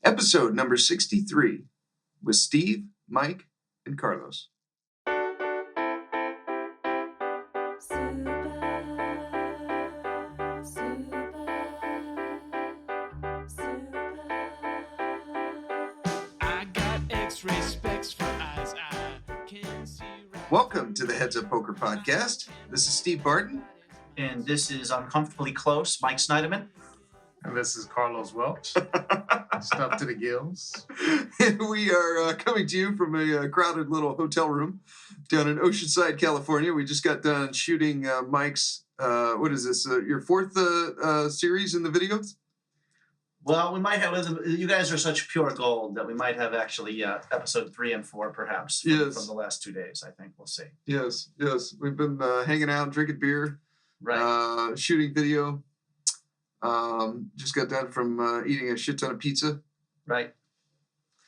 Episode number 63 with Steve, Mike, and Carlos. Welcome to the Heads Up Poker Podcast. This is Steve Barton. And this is Uncomfortably Close, Mike Snyderman. And this is Carlos Welch. Stuff to the gills. And we are coming to you from a crowded little hotel room down in Oceanside, California. We just got done shooting Mike's, what is this, your fourth series in the videos? Well, we might have, you guys are such pure gold that we might have actually episode 3 and 4 perhaps from the last 2 days, I think. We'll see. Yes. We've been hanging out, drinking beer, right? Shooting video. Just got done from eating a shit ton of pizza. Right.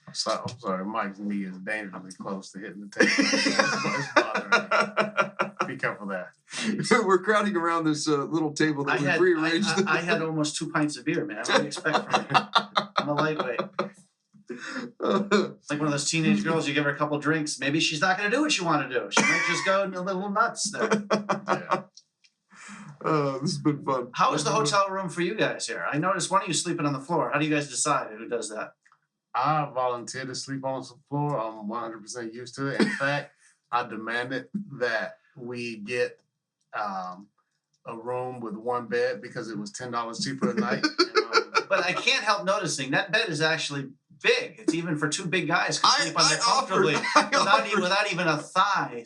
I'm sorry, Mike's knee is dangerously close to hitting the table. It's bothering me. Be careful there. We're crowding around this little table that we've rearranged. I had almost 2 pints of beer, man. What do you expect from me? I'm a lightweight. It's like one of those teenage girls, you give her a couple drinks. Maybe she's not going to do what you want to do. She might just go a little nuts there. Yeah. This has been fun. How is the hotel room for you guys here? I noticed one of you sleeping on the floor. How do you guys decide who does that? I volunteered to sleep on the floor. I'm 100% used to it. In fact, I demanded that we get a room with one bed because it was $10 cheaper a night. But I can't help noticing that bed is actually big. It's even for 2 big guys to sleep on there comfortably without even a thigh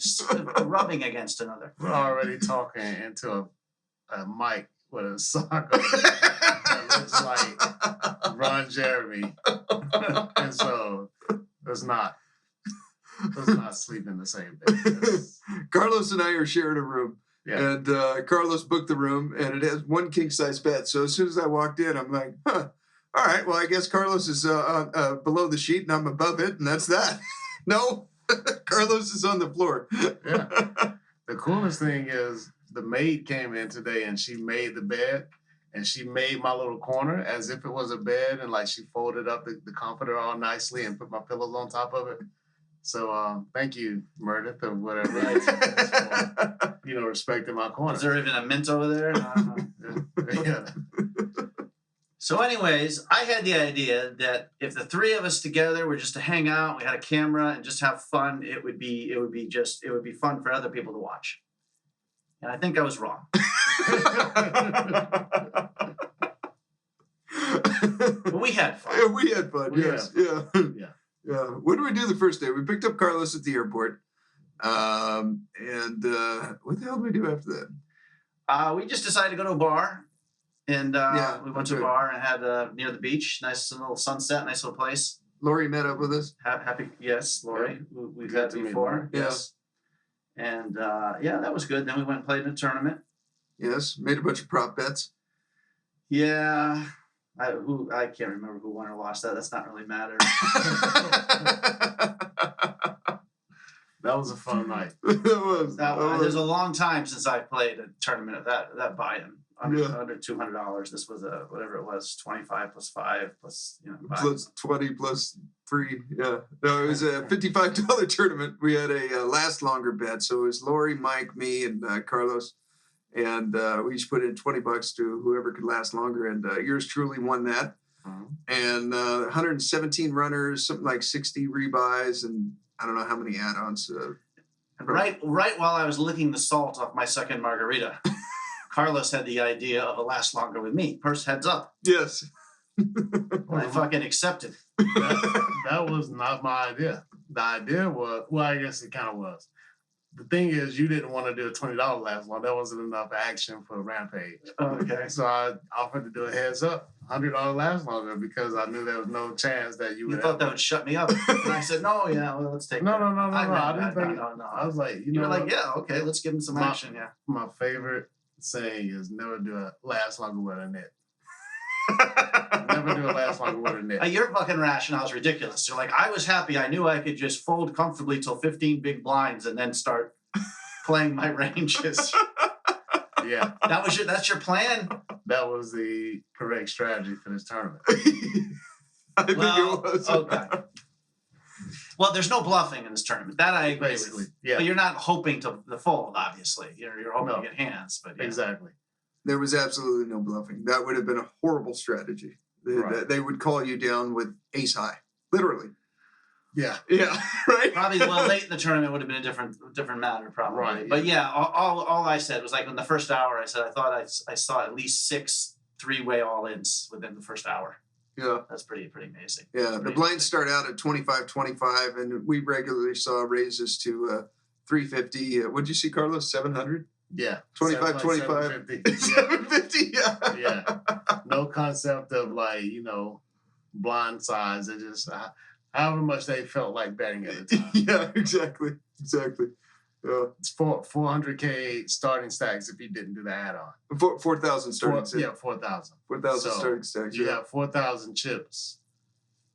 rubbing against another. We're already talking into a mic with a sock that looks like Ron Jeremy. And so let's not sleep in the same bed. Carlos and I are sharing a room. Yeah. And Carlos booked the room, and it has one king-size bed. So as soon as I walked in, I'm like, all right, well, I guess Carlos is below the sheet, and I'm above it, and that's that. No, Carlos is on the floor. Yeah. The coolest thing is the maid came in today, and she made the bed, and she made my little corner as if it was a bed, and like she folded up the comforter all nicely and put my pillows on top of it. So thank you, Meredith, or whatever. For, respecting my corner. Is there even a mint over there? Yeah. So anyways, I had the idea that if the 3 of us together were just to hang out, we had a camera and just have fun, it would be fun for other people to watch. And I think I was wrong. But we had fun. Yeah, we had fun. Yes. Yeah. Yeah. What did we do the first day? We picked up Carlos at the airport. And what the hell did we do after that? We just decided to go to a bar. And we went to a bar and had near the beach. Nice little sunset, nice little place. Lori met up with us. Yes, Lori. Yeah. We've had before. Yes. And that was good. Then we went and played in a tournament. Yes, made a bunch of prop bets. Yeah. I can't remember who won or lost that. That's not really matter. That was a fun night. There's a long time since I played a tournament of that buy-in. Under $200. This was whatever it was, 25 plus 5 plus plus 20 plus 3. Yeah, no, it was a $55 tournament. We had a last longer bet, so it was Lori, Mike, me, and Carlos, and we each put in $20 to whoever could last longer, and yours truly won that. And 117 runners, something like 60 rebuys, and I don't know how many add-ons. Right while I was licking the salt off my second margarita. Carlos had the idea of a last longer with me. First heads up. Yes. I fucking accepted. That was not my idea. The idea was, well, I guess it kind of was. The thing is, you didn't want to do a $20 last long. That wasn't enough action for Rampage. Okay. So I offered to do a heads up, $100 last longer, because I knew there was no chance that you would. You thought that would shut me up. And I said, no, let's take No. I didn't think no. I was like, you were like, yeah, okay, let's give him some action. Yeah. My favorite saying is never do a last longer with a net. Never do a last longer with a net. Your fucking rationale is ridiculous. You're like, I was happy. I knew I could just fold comfortably till 15 big blinds and then start playing my ranges. Yeah. That's your plan? That was the correct strategy for this tournament. I think it was. Okay. Well, there's no bluffing in this tournament. That I agree Basically, with. yeah. But you're not hoping to the fold, obviously. You're hoping No. to get hands. But yeah. Exactly. There was absolutely no bluffing. That would have been a horrible strategy. They would call you down with ace high, literally. Yeah. Yeah, right. Probably late in the tournament would have been a different matter, probably. Right, But yeah, all I said was like in the first hour, I said I thought I saw at least 6 3-way all-ins within the first hour. Yeah. That's pretty amazing. Yeah, the blinds start out at 25-25, and we regularly saw raises to 350. What'd you see, Carlos? 700? Yeah. 25-25. 750. 750, yeah. Yeah. No concept of blind size. It just however much they felt like betting at the time. Yeah, exactly. Yeah. It's 400K starting stacks if you didn't do the add-on. 4,000 starting stacks. Yeah, 4,000. 4,000 So, starting stacks. You have 4,000 chips,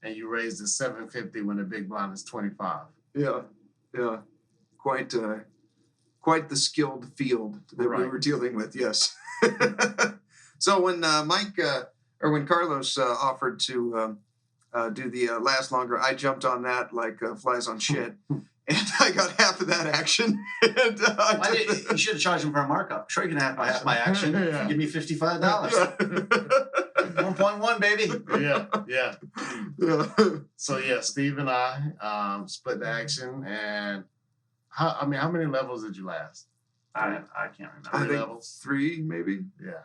and you raise to 750 when the big blind is 25. Yeah. Quite the skilled field that we were dealing with. Yes. So when when Carlos offered to do the last longer, I jumped on that like flies on shit. And I got half of that action. And You should have charged him for a markup. Sure, you can have half my action. Yeah. Give me $55. 1.1, baby. Yeah. So yeah, Steve and I split the action, and how many levels did you last? I can't remember. I think levels? 3, maybe. Yeah.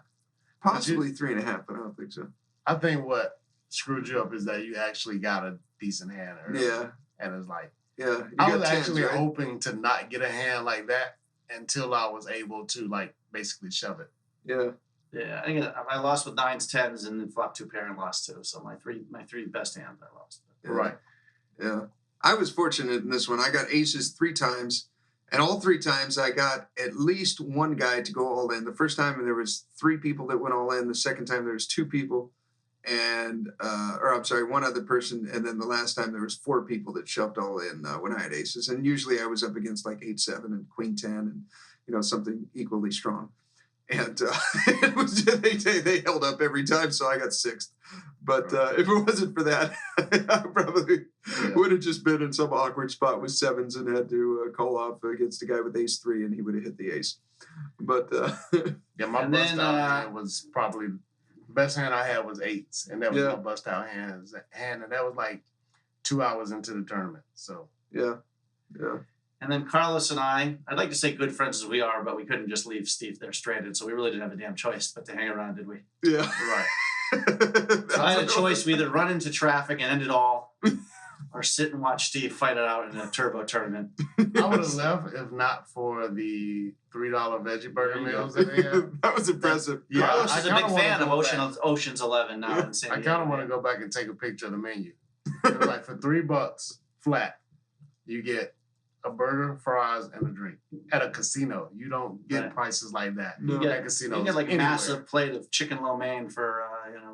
Possibly 3.5, but I don't think so. I think what screwed you up is that you actually got a decent hand early. Yeah. And it's like, Yeah. I was actually hoping to not get a hand like that until I was able to basically shove it. Yeah. Yeah, I think I lost with 9s, 10s, and then flopped 2 pair and lost 2. So my three best hands I lost. Yeah. Right. Yeah. I was fortunate in this one. I got aces 3 times, and all 3 times I got at least one guy to go all in. The first time there was 3 people that went all in. The second time there was 2 people, and one other person. And then the last time there was 4 people that shoved all in when I had aces. And usually I was up against like 8-7 and queen 10 and something equally strong. And it was they held up every time, so I got 6th. But if it wasn't for that, I probably would have just been in some awkward spot with 7s and had to call off against a guy with ace 3, and he would have hit the ace. But my bust out hand was probably the best hand I had was 8s, and that was my bust out hand, and that was like 2 hours into the tournament. So yeah. And then Carlos and I'd like to say good friends as we are, but we couldn't just leave Steve there stranded, so we really didn't have a damn choice but to hang around, did we? Yeah. Right. So I had a choice. We either run into traffic and end it all, or sit and watch Steve fight it out in a turbo tournament. I would have left if not for the $3 veggie burger meals that they had. That was impressive. Yeah, Carlos is a big fan of Ocean's 11 now in San Diego. I kind of want to go back and take a picture of the menu. It was like for $3 flat, you get a burger, fries, and a drink at a casino. You don't get prices like that. You at casinos. You get like anywhere. massive plate of chicken lo mein for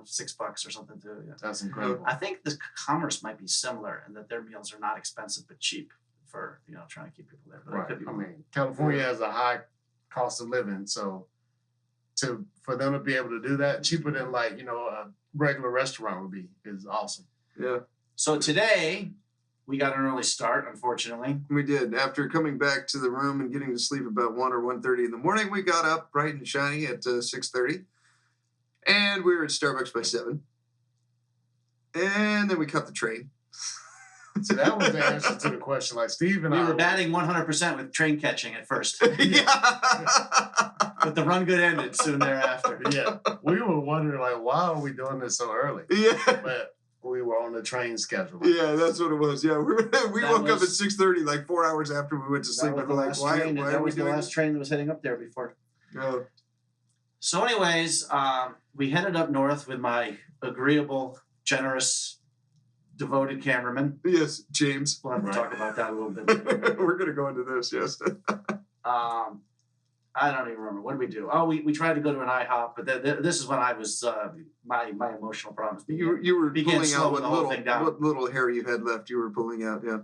$6 or something too. Yeah. That's incredible. I think the commerce might be similar in that their meals are not expensive but cheap for trying to keep people there. But right. I mean, California has a high cost of living, so for them to be able to do that cheaper than a regular restaurant would be is awesome. Yeah. So today we got an early start, unfortunately. We did. After coming back to the room and getting to sleep about 1 or 1:30 in the morning, we got up bright and shiny at 6:30. And we were at Starbucks by 7. And then we cut the train. So that was the answer to the question. Like Steve and we I were batting 100% with train catching at first. Yeah. But the run good ended soon thereafter. Yeah. We were wondering, why are we doing this so early? Yeah. But we were on the train schedule. Yeah, that's what it was. Yeah, we woke up at 6:30, like 4 hours after we went to sleep. And we're like, why are we doing that was the last train that was heading up there before. Yeah. So anyways, we headed up north with my agreeable, generous, devoted cameraman. Yes, James. We'll have to talk about that a little bit. We're going to go into this, yes. I don't even remember. What did we do? Oh, we tried to go to an IHOP, but this is when I was my emotional problems. You were pulling out what what little hair you had left. You were pulling out, yeah.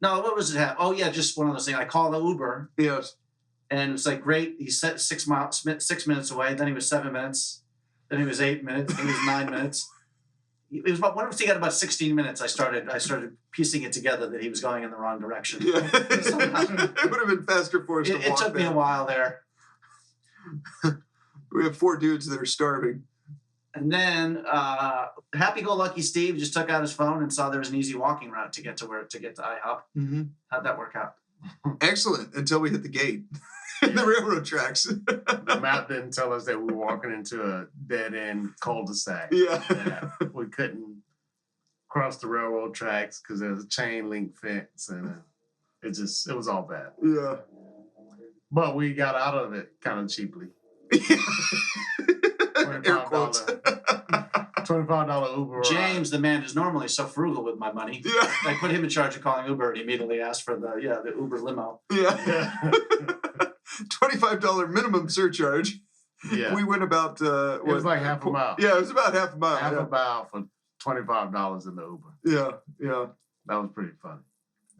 No, what was it? Oh yeah, just one of those things. I called the Uber. Yes. And it's like great. He set 6 minutes away. Then he was 7 minutes. Then he was 8 minutes. Then he was 9 minutes. it was about once he got about 16 minutes, I started piecing it together that he was going in the wrong direction. Yeah. It would have been faster for us to walk. It took me a while there. We have 4 dudes that are starving. And then happy-go-lucky Steve just took out his phone and saw there was an easy walking route to get to IHOP. Mm-hmm. How'd that work out? Excellent, until we hit the gate. The railroad tracks. The map didn't tell us that we were walking into a dead-end cul-de-sac. Yeah. We couldn't cross the railroad tracks because there's a chain link fence, and it was all bad. Yeah. But we got out of it kind of cheaply. Air quotes. $25 Uber. James, the man who's normally so frugal with my money. Yeah. I put him in charge of calling Uber, and he immediately asked for the Uber limo. Yeah. $25 minimum surcharge. Yeah. We went about it was like half a mile. Yeah, it was about half a mile. Half a mile for $25 in the Uber. Yeah. That was pretty funny.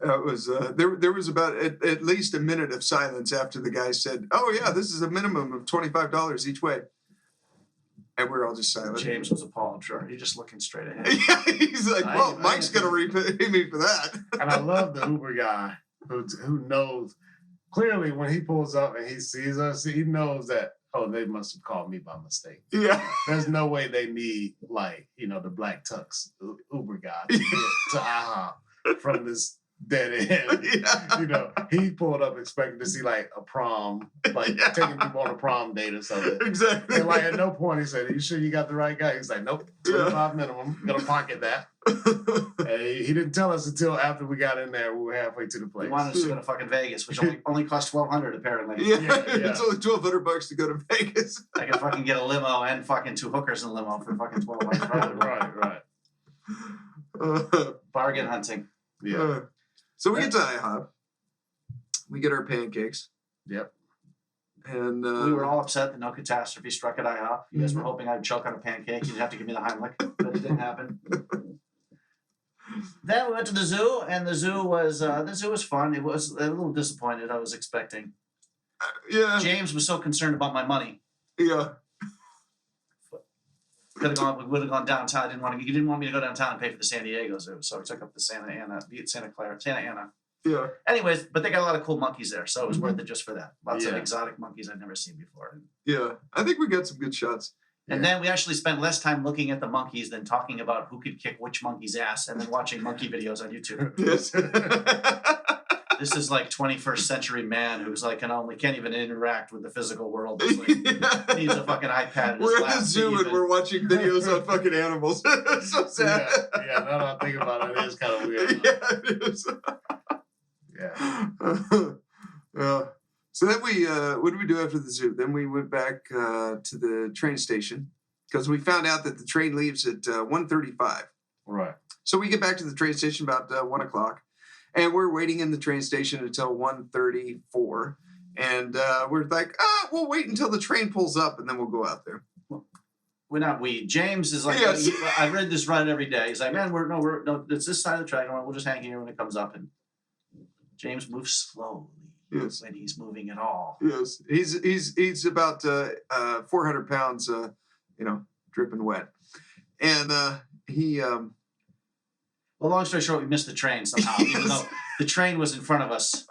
It was there was about at least a minute of silence after the guy said, "Oh yeah, this is a minimum of $25 each way," and we're all just silent. James was appalled. Sure, he's just looking straight ahead. Yeah, he's like, "Well, Mike's gonna repay me for that." And I love the Uber guy who knows clearly when he pulls up and he sees us, he knows that, oh, they must have called me by mistake. Yeah. There's no way they need the black tux Uber guy to get to IHOP from this dead end. Yeah. He pulled up expecting to see like a prom, taking people on a prom date or something. Exactly. And at no point he said, "Are you sure you got the right guy?" He's like, "Nope, 25 minimum. I'm gonna pocket that." And he didn't tell us until after we got in there. We were halfway to the place. He wanted us to go to fucking Vegas, which only cost $1,200 apparently. Yeah. It's only $1,200 to go to Vegas. I could fucking get a limo and fucking 2 hookers in a limo for fucking $1,200. Right. Bargain hunting. Yeah. So we get to IHOP. We get our pancakes. Yep. And we were all upset that no catastrophe struck at IHOP. You guys were hoping I'd choke on a pancake. You'd have to give me the Heimlich, but it didn't happen. Then we went to the zoo, and the zoo was fun. It was a little disappointed. I was expecting. Yeah. James was so concerned about my money. Yeah. We would have gone downtown. He didn't want me to go downtown and pay for the San Diego Zoo, so he took up the Santa Ana. Yeah. Anyways, but they got a lot of cool monkeys there, so it was worth it just for that. Lots of exotic monkeys I'd never seen before. Yeah. I think we got some good shots. And then we actually spent less time looking at the monkeys than talking about who could kick which monkey's ass, and then watching monkey videos on YouTube. Yes. This is like 21st century man who's like can't even interact with the physical world. He's like, needs a fucking iPad. We're at the zoo and we're watching videos on fucking animals. It's so sad. Yeah, now that I think about it, it is kind of weird. Yeah, it is. Yeah. So then what did we do after the zoo? Then we went back to the train station because we found out that the train leaves at 1:35. Right. So we get back to the train station about 1 o'clock. And we're waiting in the train station until 1:34. And we're like, we'll wait until the train pulls up and then we'll go out there. We're not we. James is like, yes. I read this run every day. He's like, man, no, it's this side of the track. We'll just hang here when it comes up. And James moves slowly when he's moving at all. Yes. He's about 400 pounds, dripping wet. And he... Well, long story short, we missed the train somehow, even though the train was in front of us.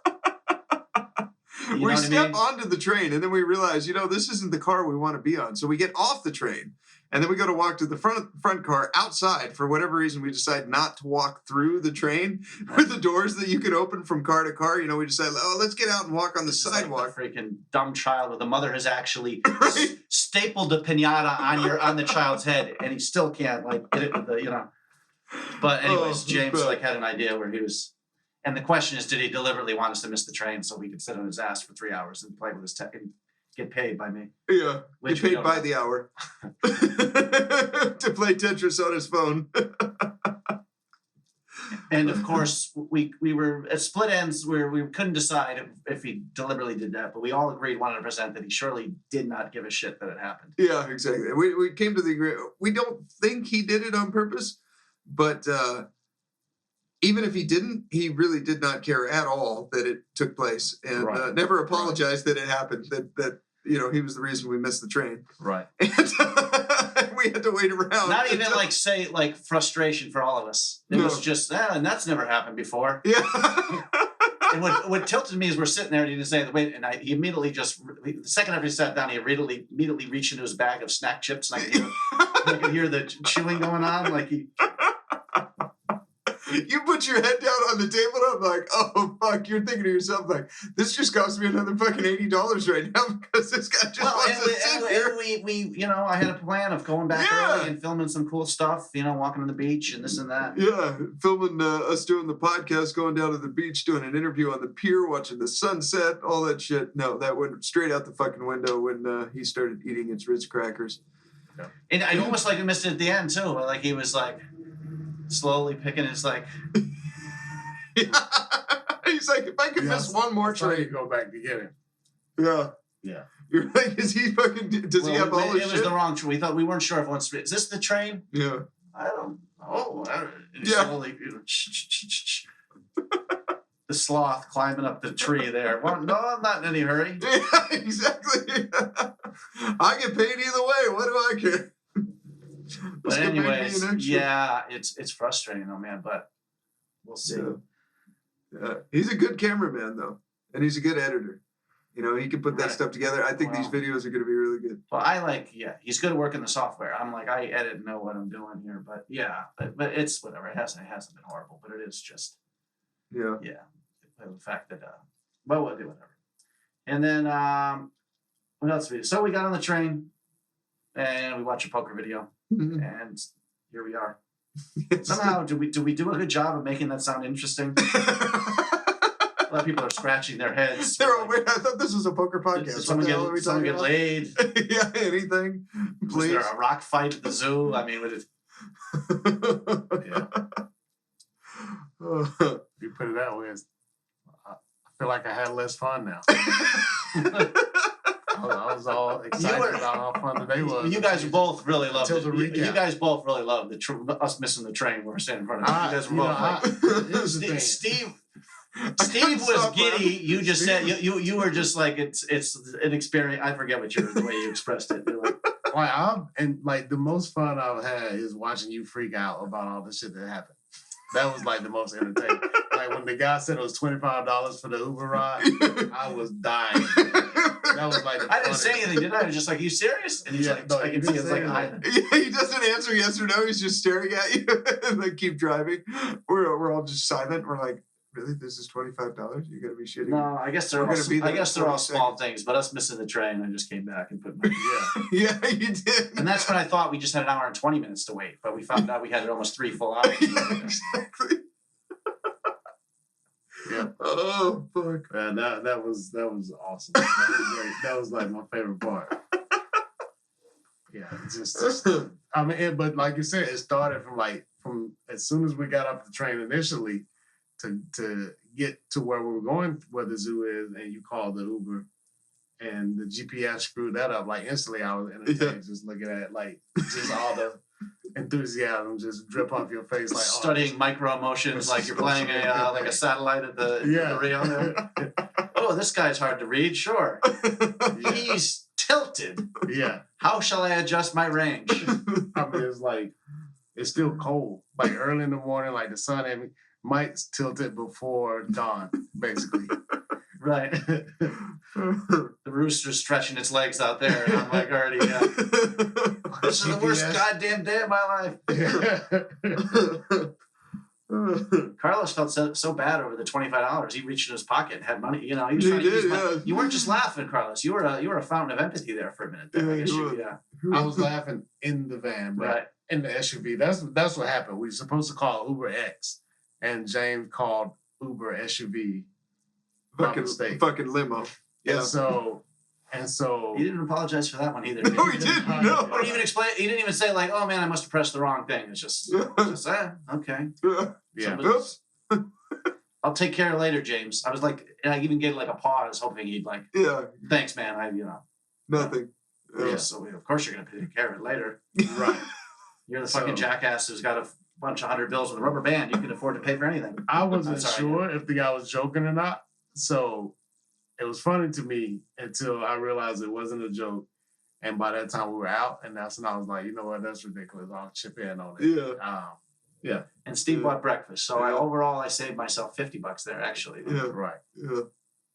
We step onto the train, and then we realize, this isn't the car we want to be on. So we get off the train, and then we go to walk to the front car outside. For whatever reason, we decide not to walk through the train with the doors that you could open from car to car. We decide, let's get out and walk on the sidewalk. Like the freaking dumb child where the mother has actually stapled a piñata on the child's head, and he still can't get it with the. But anyways, James had an idea where he was, and the question is, did he deliberately want us to miss the train so we could sit on his ass for 3 hours and play with his tech and get paid by me? Yeah, get paid by the hour to play Tetris on his phone. And of course, we were at split ends where we couldn't decide if he deliberately did that, but we all agreed 100% that he surely did not give a shit that it happened. Yeah, exactly. We came to the agreement. We don't think he did it on purpose. But even if he didn't, he really did not care at all that it took place, and never apologized that it happened. That he was the reason we missed the train. Right. And we had to wait around. Not even like frustration for all of us. It was just, and that's never happened before. Yeah. And what tilted me is we're sitting there and he didn't say the wait, and he immediately the second after he sat down, he immediately reached into his bag of snack chips, and I could hear the chewing going on, like he. You put your head down on the table and I'm like, oh, fuck. You're thinking to yourself, like, this just cost me another fucking $80 right now because this guy just wants to sit here. And we, I had a plan of going back early and filming some cool stuff, walking on the beach and this and that. Yeah, filming us doing the podcast, going down to the beach, doing an interview on the pier, watching the sunset, all that shit. No, that went straight out the fucking window when he started eating his Ritz crackers. Yeah. And I almost like missed it at the end, too. Like, he was like... slowly picking his like. Yeah. He's like, if I could miss one more train, you go back to get him. Yeah. Yeah. You're like, is he fucking? Does he have all his shit? It was the wrong train. We weren't sure if once. Is this the train? Yeah. I don't. Oh. Yeah. Slowly, the sloth climbing up the tree there. Well, no, I'm not in any hurry. Yeah, exactly. I get paid either way. What do I care? But anyways, yeah, it's frustrating though, man. But we'll see. Yeah. He's a good cameraman though, and he's a good editor. He can put that stuff together. I think these videos are going to be really good. Well, he's good at working the software. I'm like, I edit and know what I'm doing here. But yeah, but it's whatever. It hasn't been horrible, but it is just yeah. The fact that well, we'll do whatever. And then what else? So we got on the train and we watched a poker video. Mm-hmm. And here we are. Somehow, do we do a good job of making that sound interesting? A lot of people are scratching their heads. They're all weird. I thought this was a poker podcast. Did someone get laid? Yeah, anything. Please. Was there a rock fight at the zoo? I mean, yeah. You put it that way. I feel like I had less fun now. I was all excited about how fun today was. You guys both really loved it. You guys both really loved us missing the train. We were standing in front of it. You guys were both like, Steve was giddy. You just said you were just like it's an experience. I forget the way you expressed it. You're like, the most fun I've had is watching you freak out about all the shit that happened. That was like the most entertaining. Like when the guy said it was $25 for the Uber ride, I was dying. That was like I didn't say anything, did I? I was just like, "Are you serious?" And he's I can see it's like, he doesn't answer yes or no. He's just staring at you and like keep driving. We're all just silent. We're like, really? This is $25? You gotta be shitting. No, I guess they're all small things. But us missing the train, I just came back and put my yeah, you did. And that's when I thought we just had an hour and 20 minutes to wait, but we found out we had almost 3 full hours. Yeah, exactly. Yeah. Oh fuck. Man, that was awesome. That was great. That was like my favorite part. Yeah, just I mean, but like you said, it started from as soon as we got off the train initially to get to where we were going, where the zoo is, and you called the Uber, and the GPS screwed that up. Like instantly, I was entertained just looking at it, like just all the enthusiasm just drip off your face, like studying micro emotions, like you're playing a satellite at the Rio there. Oh, this guy's hard to read. Sure, he's tilted. Yeah. How shall I adjust my range? I mean, it's still cold, like early in the morning, like the sun might tilt it before dawn, basically. Right. The rooster's stretching its legs out there, and I'm like already, this is the worst goddamn day of my life. Carlos felt so bad over the $25. He reached in his pocket and had money. He was trying to use money. You weren't just laughing, Carlos. You were a fountain of empathy there for a minute. I was laughing in the van, right? In the SUV. That's what happened. We were supposed to call Uber X, and James called Uber SUV. Fucking limo. Yeah. And so he didn't apologize for that one either. No, he didn't. No. Or even explain. He didn't even say like, "Oh man, I must have pressed the wrong thing." It's just okay. Yeah. Oops. I'll take care of it later, James. I was like, and I even gave like a pause, hoping he'd like, thanks, man. Nothing. Yeah. So of course you're gonna take care of it later, right? You're the fucking jackass who's got a bunch of 100 bills with a rubber band. You can afford to pay for anything. I wasn't sure if the guy was joking or not, so it was funny to me until I realized it wasn't a joke. And by that time we were out, and that's when I was like, you know what, that's ridiculous. I'll chip in on it. Yeah. Yeah. And Steve bought breakfast. So Yeah. overall, I saved myself $50 there, actually. Yeah. Right. Yeah.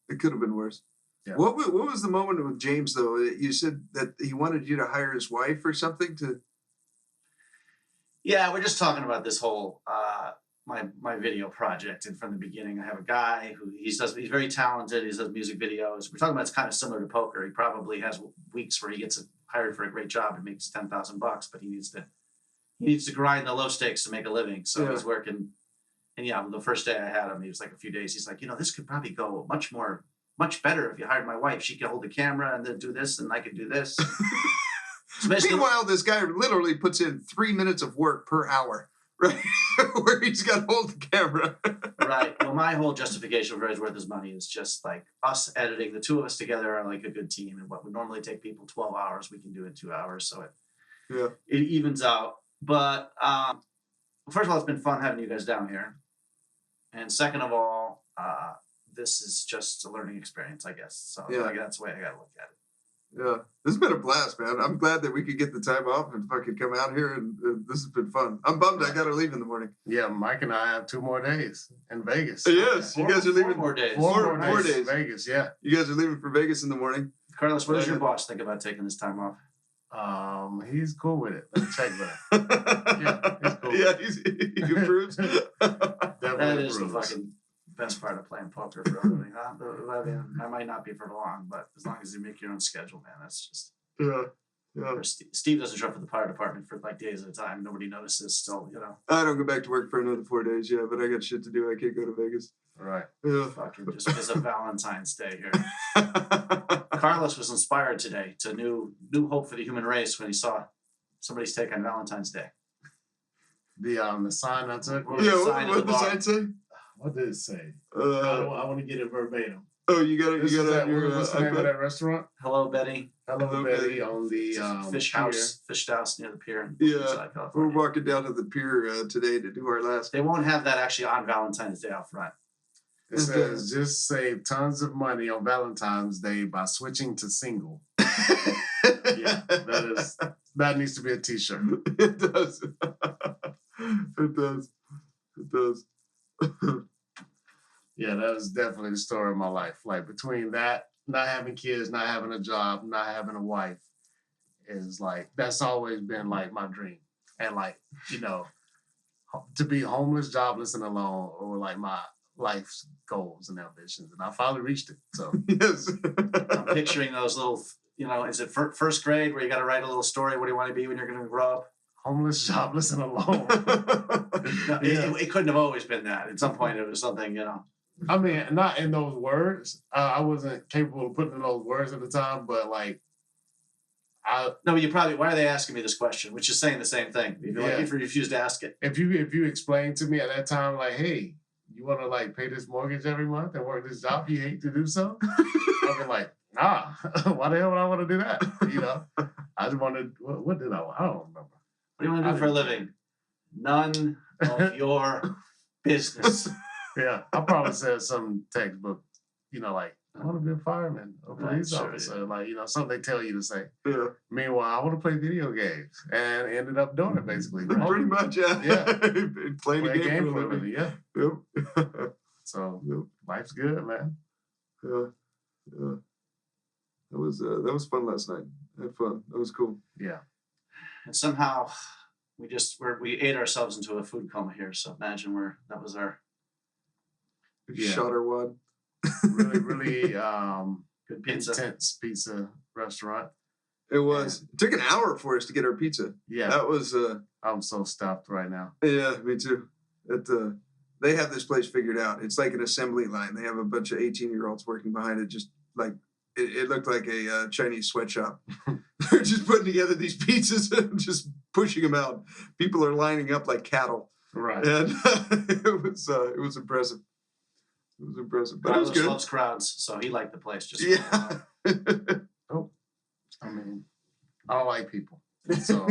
It could have been worse. Yeah. What was the moment with James, though? You said that he wanted you to hire his wife or something to... Yeah, we're just talking about this whole my video project. And from the beginning, I have a guy who he's very talented. He does music videos. We're talking about it's kind of similar to poker. He probably has weeks where he gets hired for a great job and makes $10,000, but he needs to grind the low stakes to make a living. So he's working. And yeah, the first day I had him, he was like a few days. He's like, this could probably go much better if you hired my wife. She could hold the camera and then do this, and I could do this. So meanwhile, this guy literally puts in 3 minutes of work per hour, right? Where he's got to hold the camera. Right. Well, my whole justification for his worth his money is just like us editing. The two of us together are like a good team. And what would normally take people 12 hours, we can do in 2 hours. So it evens out. But first of all, it's been fun having you guys down here. And second of all, this is just a learning experience, I guess. So that's the way I got to look at it. Yeah, this has been a blast, man. I'm glad that we could get the time off and fucking come out here, and this has been fun. I'm bummed I got to leave in the morning. Yeah, Mike and I have 2 more days in Vegas. Yes, you guys are leaving 4 more days. 4 more days. days. Vegas, yeah. You guys are leaving for Vegas in the morning. Carlos, what does your boss think about taking this time off? He's cool with it. Let me check with him. Yeah, he's cool. Yeah, he approves. That is the fucking best part of playing poker for a living. I mean, I might not be for long, but as long as you make your own schedule, man, that's just... Yeah. Steve doesn't show up at the fire department for like days at a time. Nobody notices still, I don't go back to work for another 4 days, but I got shit to do. I can't go to Vegas. Right. Yeah. Fucking just because of Valentine's Day here. Carlos was inspired today to new hope for the human race when he saw somebody's take on Valentine's Day. The sign I took. What did the sign say? What did it say? I want to get it verbatim. Oh, you got it. What's the name of that restaurant? Hello, Betty. Hello, Betty. On the Fish house near the pier in Yeah, Oceanside, California. we're walking down to the pier today to do our last. They won't have that actually on Valentine's Day out front. It says, just save tons of money on Valentine's Day by switching to single. Yeah, that needs to be a t-shirt. It does. It does. It does. Yeah, that is definitely the story of my life. Like between that, not having kids, not having a job, not having a wife, is like, that's always been like my dream. And like, to be homeless, jobless, and alone were like my life's goals and ambitions. And I finally reached it. So yes. I'm picturing those little, is it first grade where you got to write a little story? What do you want to be when you're going to grow up? Homeless, jobless, and alone. No, it couldn't have always been that. At some point, it was something, I mean, not in those words. I wasn't capable of putting in those words at the time, but like, No, but you probably. Why are they asking me this question? Which is saying the same thing. If you refuse to ask it. If you explained to me at that time, like, hey, you want to like pay this mortgage every month and work this job you hate to do so, I'd be like, nah. Why the hell would I want to do that? I just wanted. What did I don't remember. What do you want to do for a living? None of your business. Yeah, I probably said some textbook, like, I want to be a fireman or a police officer, like, something they tell you to say. Yeah. Meanwhile, I want to play video games and ended up doing it basically. Right? Pretty much, yeah. Playing a game for a living. Yeah. Yep. So life's good, man. Yeah. That was fun last night. I had fun. That was cool. Yeah. And somehow we ate ourselves into a food coma here. So imagine that was our shot our wad. Really, really good pizza. Intense pizza restaurant. It was. It took an hour for us to get our pizza. Yeah. That was I'm so stuffed right now. Yeah, me too. They have this place figured out. It's like an assembly line. They have a bunch of 18-year-olds working behind it, just like it looked like a Chinese sweatshop. They're just putting together these pizzas and just pushing them out. People are lining up like cattle. Right. And it was impressive. It was impressive. But Carlos it was good. loves crowds, so he liked the place. Yeah. Oh, I mean, I don't like people. So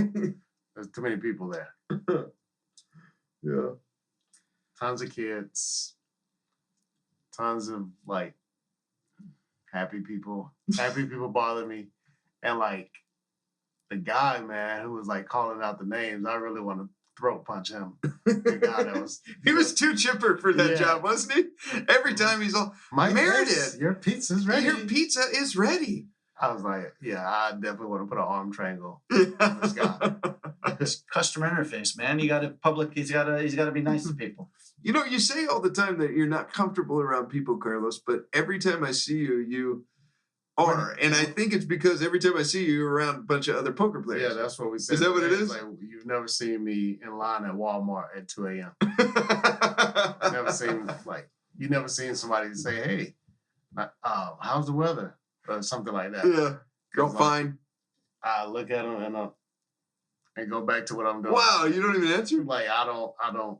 there's too many people there. Yeah. Tons of kids. Tons of like happy people. Happy people bother me. And like the guy, man, who was like calling out the names, I really want to throat punch him. The guy that was He was too chipper for that Yeah. job, wasn't he? Every time he's all, Mike Meredith, your pizza's ready. your pizza is ready. I was like, yeah, I definitely want to put an arm triangle on this guy. It's customer interface, man. He's got to be nice to people. You know, you say all the time that you're not comfortable around people, Carlos, but every time I see you, you are. And I think it's because every time I see you, you're around a bunch of other poker players. Yeah, that's what we said. Is that what it today. is? Like, you've never seen me in line at Walmart at 2 a.m. You never seen somebody say, hey, how's the weather? Or something like that. Yeah. Go Like, fine. I look at them and go back to what I'm doing. Wow, you don't even answer? Like, I don't.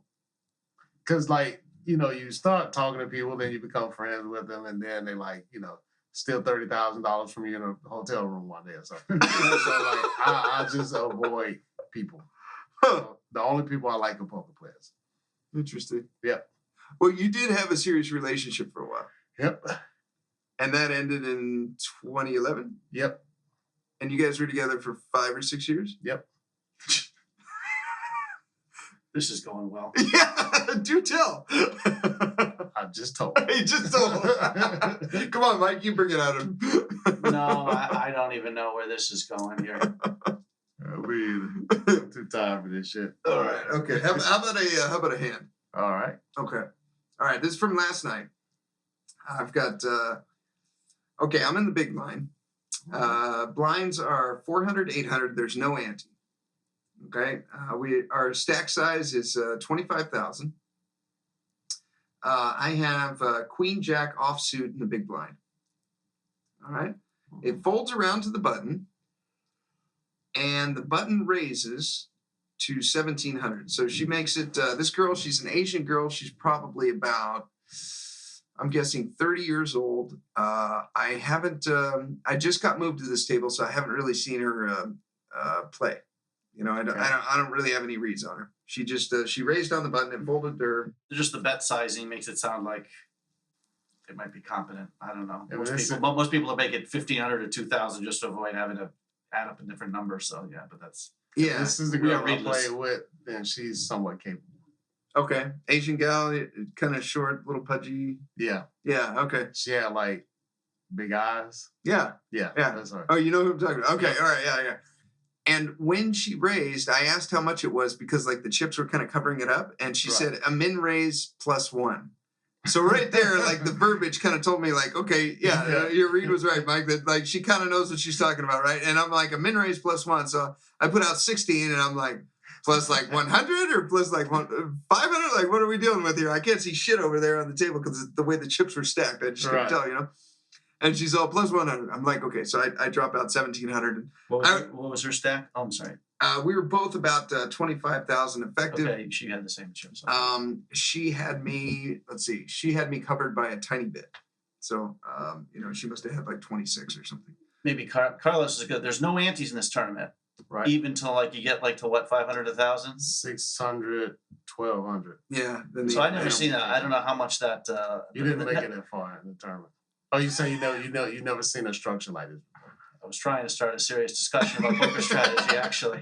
Because, like, you know, you start talking to people, then you become friends with them, and then they, like, you know, steal $30,000 from you in a hotel room one day or something. So, like, I just avoid people. So, the only people I like are poker players. Interesting. Yep. Well, you did have a serious relationship for a while. Yep. And that ended in 2011? Yep. And you guys were together for 5 or 6 years? Yep. This is going well. Yeah, do tell. I just told. He just told. Come on, Mike, you bring it out of him. No, I don't even know where this is going here. I'm too tired for this shit. All right, okay. How about a hand? All right. Okay. All right, this is from last night. I've got, okay, I'm in the big blind. Blinds are 400, 800. There's no ante. Okay. Our stack size is 25,000. I have Queen Jack offsuit in the big blind. All right. It folds around to the button, and the button raises to 1,700. So she makes it. This girl, she's an Asian girl. She's probably about, I'm guessing, 30 years old. I haven't. I just got moved to this table, so I haven't really seen her play. You know, I don't really have any reads on her. She just she raised on the button and folded her. Just the bet sizing makes it sound like they might be competent. I don't know. Yeah, Most people will make it 1,500 or 2,000 just to avoid having to add up a different number. So yeah, but that's Yeah. This is the We girl are I readless. play with, and she's somewhat capable. Okay. Asian gal, kind of short, little pudgy. Yeah. Yeah. Okay. She had like big eyes. Yeah. Yeah. Yeah. That's her. Oh, you know who I'm talking about. Okay. Yeah. All right. Yeah. Yeah. And when she raised, I asked how much it was because like the chips were kind of covering it up. And she Right. said a min raise +1. So right there, like the verbiage kind of told me like, okay, yeah, your read was right, Mike, that like she kind of knows what she's talking about, right? And I'm like a min raise +1. So I put out 16 and I'm like, plus like 100 or plus like 500? Like, what are we dealing with here? I can't see shit over there on the table because the way the chips were stacked. I just couldn't tell, you know? And she's all plus 100. I'm like, okay. So I drop out 1,700. what was her stack? Oh, I'm sorry. We were both about 25,000 effective. Okay, she had the same chips. She had me, let's see, she had me covered by a tiny bit. So, you know, she must have had like 26 or something. Maybe Carlos is good. There's no antes in this tournament. Right. Even till like you get like to what, 500, 1,000? 600, 1,200. Yeah. So I never seen that. I don't know how much that. You didn't make it that far in the tournament. Oh, you say you never seen a structure like this before. I was trying to start a serious discussion about poker strategy. Actually,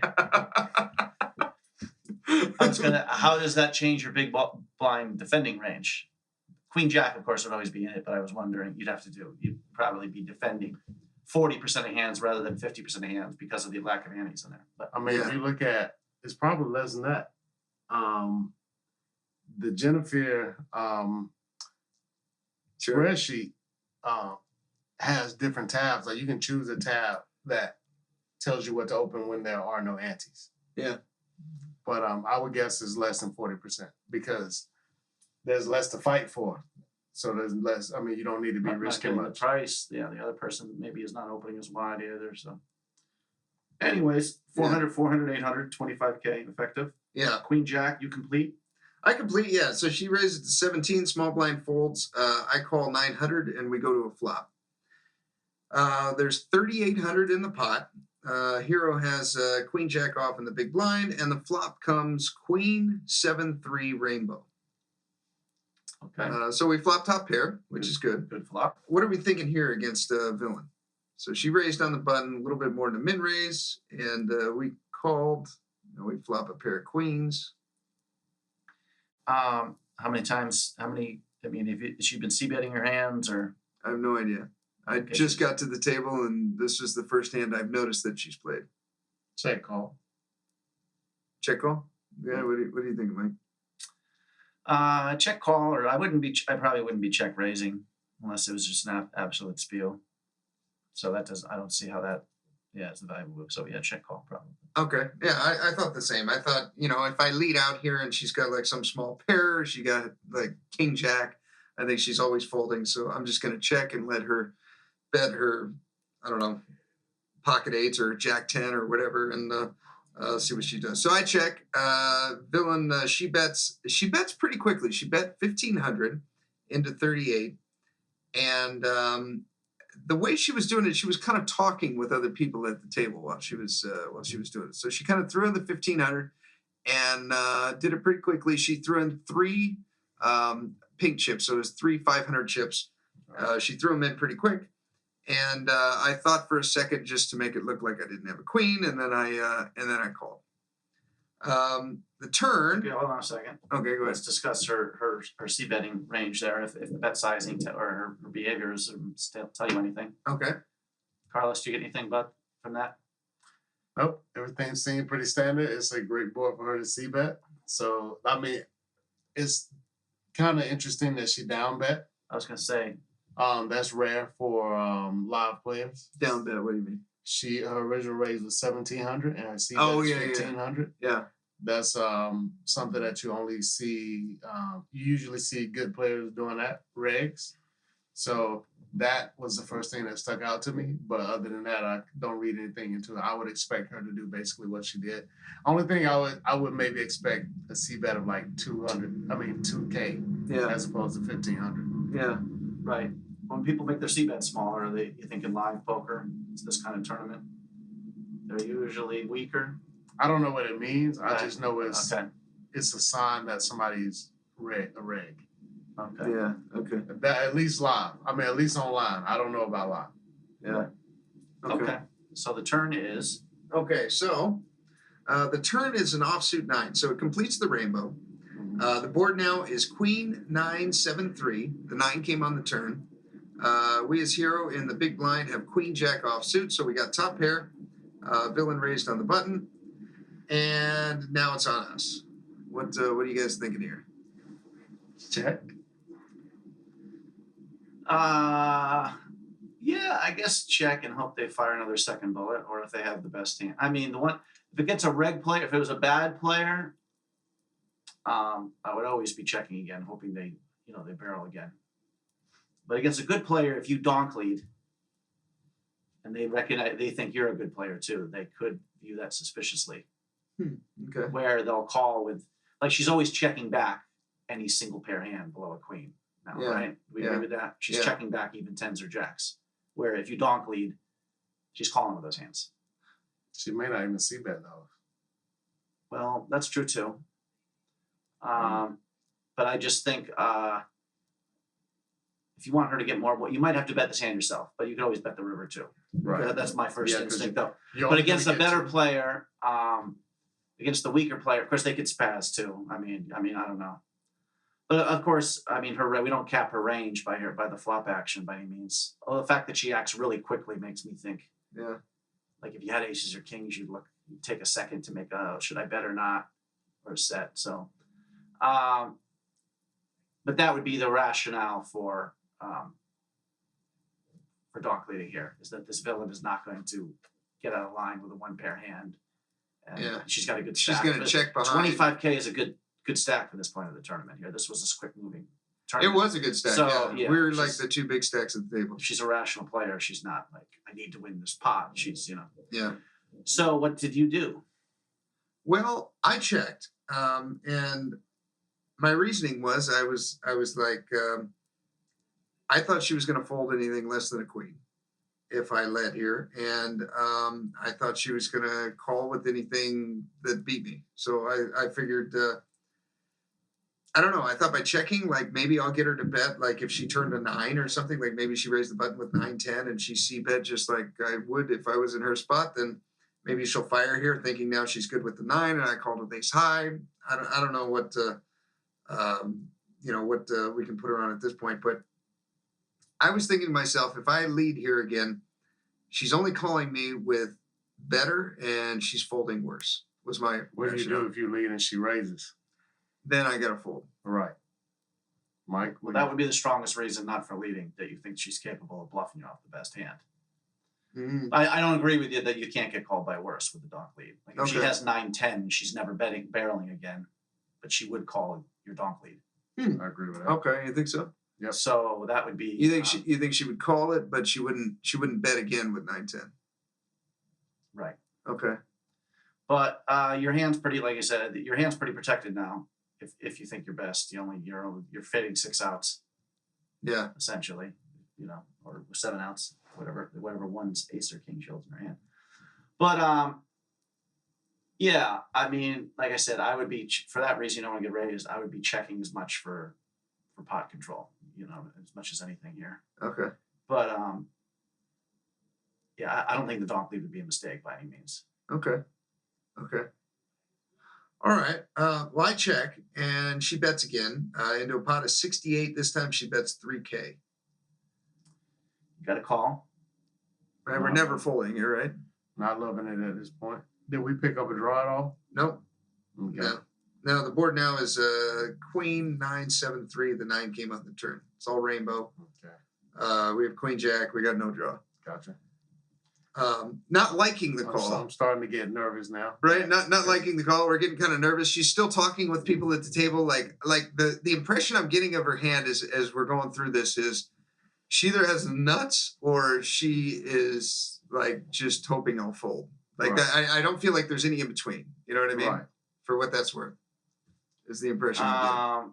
How does that change your big blind defending range? Queen Jack, of course, would always be in it, but I was wondering you'd probably be defending 40% of hands rather than 50% of hands because of the lack of antes in there. But I mean, if you look at, it's probably less than that. The Jennifer spreadsheet has different tabs. Like you can choose a tab that tells you what to open when there are no antes. Yeah. But I would guess it's less than 40% because there's less to fight for. So there's less. I mean, you don't need to be risking much. The price. Yeah, the other person maybe is not opening as wide either. So, anyways, 400, 400, 800, 25K effective. Yeah. Queen Jack, you complete. I complete. Yeah. So she raises to 17, small blind folds. I call 900, and we go to a flop. There's 3,800 in the pot. Hero has Queen Jack off in the big blind, and the flop comes Queen 7-3 rainbow. Okay. So we flop top pair, which is good. Good flop. What are we thinking here against villain? So she raised on the button, a little bit more than a min raise, and we called. We flop a pair of queens. How many times? Has she been c-betting her hands or? I have no idea. I just got to the table, and this was the first hand I've noticed that she's played. Check call. Check call? Yeah, what do you think, Mike? Check call, or I probably wouldn't be check raising unless it was just an absolute spiel. So I don't see how that, it's a valuable move. So yeah, check call probably. Okay. Yeah, I thought the same. I thought, if I lead out here and she's got like some small pair, she got like king jack, I think she's always folding. So I'm just going to check and let her bet her, I don't know, pocket eights or jack 10 or whatever, and see what she does. So I check. Villain, she bets pretty quickly. She bet 1,500 into 38. And the way she was doing it, she was kind of talking with other people at the table while she was doing it. So she kind of threw in the 1,500 and did it pretty quickly. She threw in 3 pink chips, so it was 3 500 chips. She threw them in pretty quick, and I thought for a second just to make it look like I didn't have a queen, and then I called. The turn. Okay, hold on a second. Okay, go ahead. Let's discuss her c-betting range there. If the bet sizing or her behaviors tell you anything. Okay. Carlos, do you get anything from that? Nope. Everything seemed pretty standard. It's a great board for her to c-bet. So, it's kind of interesting that she down bet. I was going to say. That's rare for live players. Down bet, what do you mean? Her original raise was 1,700 and her c-bet was 1,500. Yeah. That's something that you only see. You usually see good players doing that regs. So that was the first thing that stuck out to me. But other than that, I don't read anything into it. I would expect her to do basically what she did. Only thing I would maybe expect a c-bet of like 2K. Yeah. As opposed to 1,500. Yeah. Right. When people make their c-bets smaller, you think in live poker, it's this kind of tournament, they're usually weaker. I don't know what it means. I just know it's okay. It's a sign that somebody's a reg. Okay. Yeah. Okay. That at least live. At least online. I don't know about live. Yeah. Okay. So the turn is. Okay. So the turn is an offsuit 9, so it completes the rainbow. The board now is Queen 9 7 3. The 9 came on the turn. We as hero in the big blind have Queen Jack offsuit, so we got top pair. Villain raised on the button. And now it's on us. What are you guys thinking here? Check. Yeah, I guess check and hope they fire another second bullet, or if they have the best hand. If it gets a reg player, if it was a bad player, I would always be checking again, hoping they barrel again. But against a good player, if you donk lead, and they think you're a good player too, they could view that suspiciously. Okay. Where they'll call with, like, she's always checking back any single pair hand below a queen now, right? We agree with that? She's checking back even 10s or jacks. Where if you donk lead, she's calling with those hands. She may not even see bet though. Well, that's true too. But I just think if you want her to get more, you might have to bet this hand yourself, but you can always bet the river too. Right. That's my first instinct though. But against a better player, against the weaker player, of course they could spaz too. I don't know. But of course, we don't cap her range by the flop action by any means. Well, the fact that she acts really quickly makes me think. Yeah. Like if you had aces or kings, you'd take a second to make should I bet or not, or set. So, but that would be the rationale for donk leading here, is that this villain is not going to get out of line with a 1-pair hand. And she's got a good stack. She's going to check behind. 25K is a good stack for this point of the tournament here. This was a quick moving tournament. It was a good stack. So, we were like the 2 big stacks at the table. She's a rational player. She's not like, I need to win this pot. She's, Yeah. So what did you do? Well, I checked. And my reasoning was I was like, I thought she was going to fold anything less than a queen if I led here. And I thought she was going to call with anything that beat me. So I figured I don't know. I thought by checking, like maybe I'll get her to bet, like if she turned a 9 or something, like maybe she raised the button with 9-10 and she c-bet just like I would if I was in her spot, then maybe she'll fire here thinking now she's good with the 9 and I called with ace high. I don't know what, what we can put her on at this point, but I was thinking to myself, if I lead here again, she's only calling me with better and she's folding worse was my What do you rationale. do if you lead and she raises? Then I got to fold. Right. Mike? Well, that would be the strongest reason not for leading, that you think she's capable of bluffing you off the best hand. Mm-hmm. I don't agree with you that you can't get called by worse with the donk lead. Like if she Okay. has 9-10, she's never barreling again, but she would call your donk lead. I agree with that. Okay, you think so? Yep. So that would be. You think she would call it, but she wouldn't bet again with 9-10. Right. Okay. But your hand's pretty, like I said, your hand's pretty protected now. If you think you're best, you're fading 6 outs. Yeah. Essentially, or 7 outs, whatever one's ace or king shields in her hand. But yeah, I mean, like I said, I would be for that reason. You don't want to get raised. I would be checking as much for pot control, as much as anything here. Okay. But yeah, I don't think the donk lead would be a mistake by any means. Okay. All right. Well, I check, and she bets again into a pot of 68. This time she bets 3K. You got a call. Right? We're never folding here, right? Not loving it at this point. Did we pick up a draw at all? Nope. Okay. No. No, the board now is Queen 9-7-3. The 9 came on the turn. It's all rainbow. Okay. We have Queen Jack. We got no draw. Gotcha. Not liking the call. I'm starting to get nervous now. Right, not liking the call. We're getting kind of nervous. She's still talking with people at the table. Like the impression I'm getting of her hand is as we're going through this is she either has nuts or she is like just hoping I'll fold. Like Right. that. I don't feel like there's any in between. You know what I mean? Right. For what that's worth, is the impression I'm getting.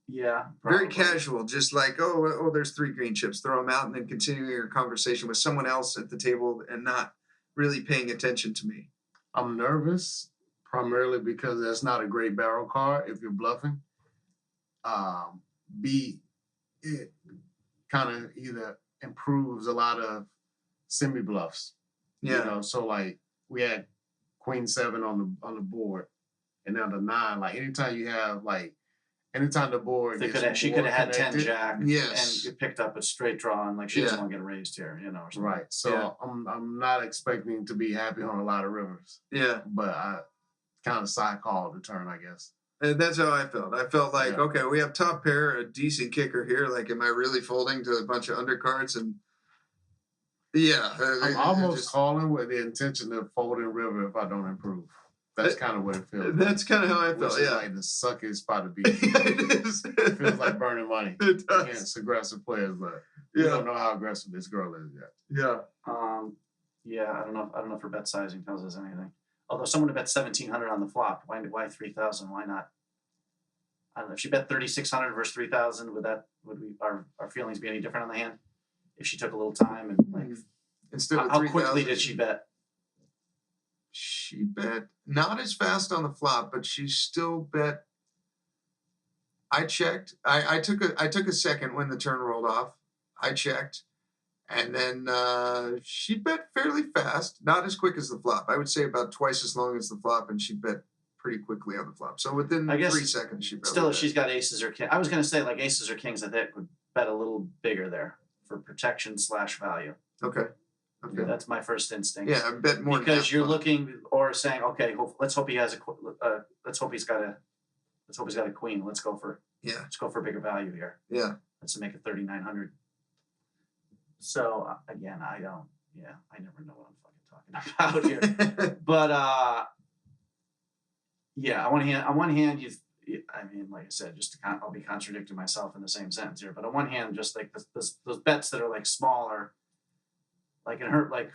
Yeah. Very probably. casual, just like oh, there's 3 green chips. Throw them out, and then continuing your conversation with someone else at the table and not really paying attention to me. I'm nervous primarily because that's not a great barrel card if you're bluffing. It kind of either improves a lot of semi bluffs. Yeah. So like we had Queen 7 on the board, and now the 9. Like anytime the board She could have had 10 connected, jack. Yes. And you picked up a straight draw, and like she doesn't Yeah. want to get raised here, or something. Right. So Yeah. I'm not expecting to be happy on a lot of rivers, Yeah. but I kind of side called the turn, I guess. And that's how I felt. I felt like, Yeah. okay, we have top pair, a decent kicker here. Like, am I really folding to a bunch of undercards? And yeah. I'm almost calling with the intention of folding river if I don't improve. That's kind of what it feels. That's kind of how I Which felt. is Yeah. like the suckiest spot to be. It is. It feels like burning money It does. against aggressive players, but we Yeah. don't know how aggressive this girl is yet. Yeah. Yeah, I don't know if her bet sizing tells us anything. Although someone would bet 1,700 on the flop, why 3,000? Why not? I don't know. If she bet 3,600 versus 3,000, would our feelings be any different on the hand? If she took a little time and like, Instead of how 3,000, quickly did she bet? She bet not as fast on the flop, but she still bet. I checked. I took a second when the turn rolled off. I checked, and then she bet fairly fast, not as quick as the flop. I would say about twice as long as the flop, and she bet pretty quickly on the flop. So within I guess 3 seconds, she bet. Still, if she's got aces or kings, I was going to say like aces or kings, I think would bet a little bigger there for protection / value. Okay. That's my first instinct. Yeah, I bet more than because half you're flop. looking or saying, okay, let's hope he has let's hope he's got a queen. Let's go for bigger value here. Yeah. Let's make it 3,900. So again, I never know what I'm fucking talking about here. But yeah, on one hand, like I said, I'll be contradicting myself in the same sentence here. But on one hand, just like those bets that are like smaller, like in her, like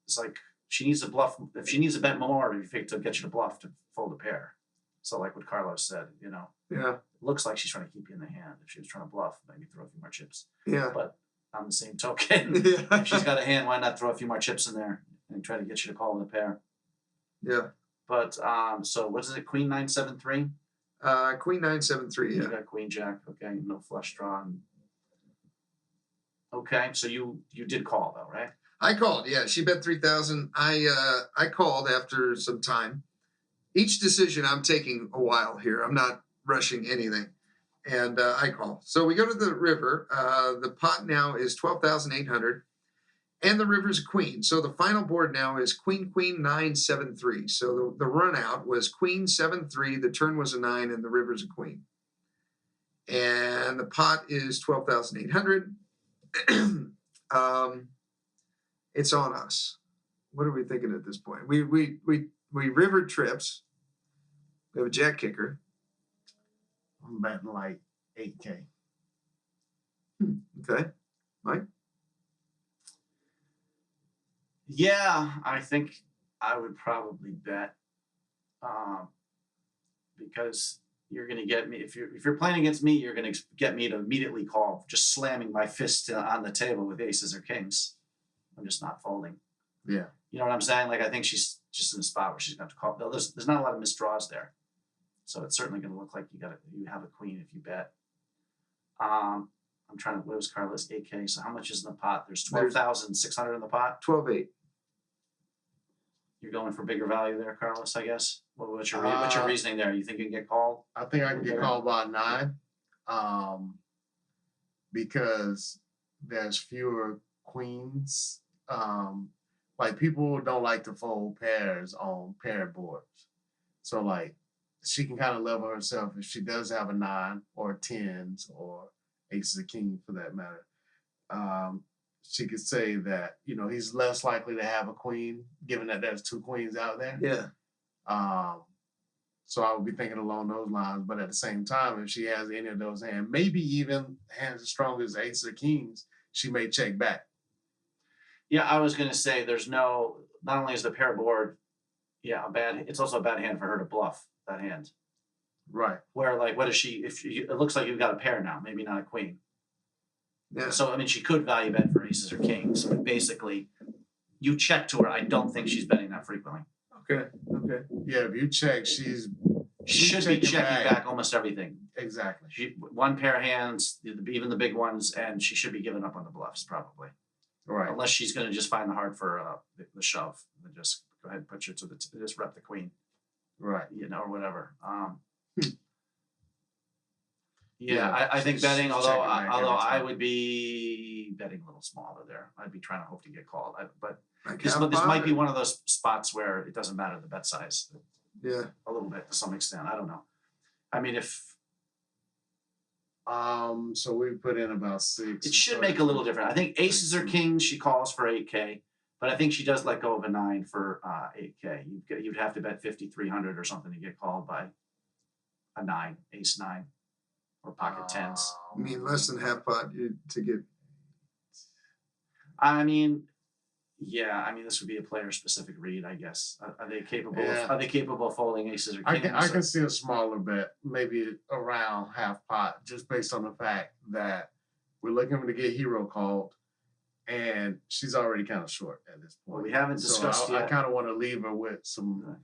it's like she needs to bluff. If she needs to bet more to get you to bluff to fold a pair. So like what Carlos said, Yeah. it looks like she's trying to keep you in the hand. If she was trying to bluff, maybe throw a few more chips. Yeah. But on the same token, Yeah. if she's got a hand, why not throw a few more chips in there and try to get you to call with a pair? Yeah. But so what is it? Queen 9-7-3. Queen 973. You Yeah. got queen jack. Okay, no flush draw. Okay, so you did call though, right? I called. Yeah, she bet 3,000. I called after some time. Each decision I'm taking a while here. I'm not rushing anything, and I call. So we go to the river. The pot now is 12,800. And the river's a queen. So the final board now is queen 973. So the run out was queen 7-3. The turn was a 9, and the river's a queen. And the pot is 12,800. It's on us. What are we thinking at this point? We river trips. We have a jack kicker. I'm betting like 8K. Okay, Mike. Yeah, I think I would probably bet because you're going to get me if you're playing against me, you're going to get me to immediately call, just slamming my fist on the table with aces or kings. I'm just not folding. Yeah, you know what I'm saying? Like I think she's just in a spot where she's going to call. There's not a lot of misdraws there, so it's certainly going to look like you have a queen if you bet. I'm trying to. What was Carlos 8K? So how much is in the pot? There's 12,600 in the pot. 12-8. You're going for bigger value there, Carlos, I guess. What's your reasoning there? You think you can get called? I think I can get called by 9, because there's fewer queens. Like people don't like to fold pairs on paired boards, so like she can kind of level herself if she does have a 9 or 10s or aces of kings for that matter. She could say that, he's less likely to have a queen, given that there's 2 queens out there. Yeah. So I would be thinking along those lines. But at the same time, if she has any of those hands, maybe even hands as strong as aces of kings, she may check back. Yeah, I was going to say not only is the pair board, it's also a bad hand for her to bluff that hand. Right. Where, like, what is she, it looks like you've got a pair now, maybe not a queen. Yeah. So, I mean, she could value bet for aces or kings, but basically, you check to her. I don't think she's betting that frequently. Okay. Yeah, if you check, she should be checking back almost everything. Exactly. One pair of hands, even the big ones, and she should be giving up on the bluffs probably. Right. Unless she's going to just find the hard for the shove and just go ahead and put you to just rep the queen. Right. Or whatever. Yeah, I think betting, although I time. would be betting a little smaller there. I'd be trying to hope to get called. But Like this half might pot be or- one of those spots where it doesn't matter the bet size. Yeah. A little bit to some extent. I don't know. I mean, if So we put in about 6. it should make a little difference. I think aces or kings, she calls for 8K, but I think she does let go of a 9 for 8K. You'd have to bet 5,300 or something to get called by a 9, ace 9, or pocket 10s. I mean, less than half pot to get. I mean, this would be a player-specific read, I guess. Are they capable? Yeah. Are they capable of folding aces or kings? I can see a smaller bet, maybe around half pot, just based on the fact that we're looking to get hero called, and she's already kind of short at this point. Well, we haven't discussed I yet. kind of want to leave her with some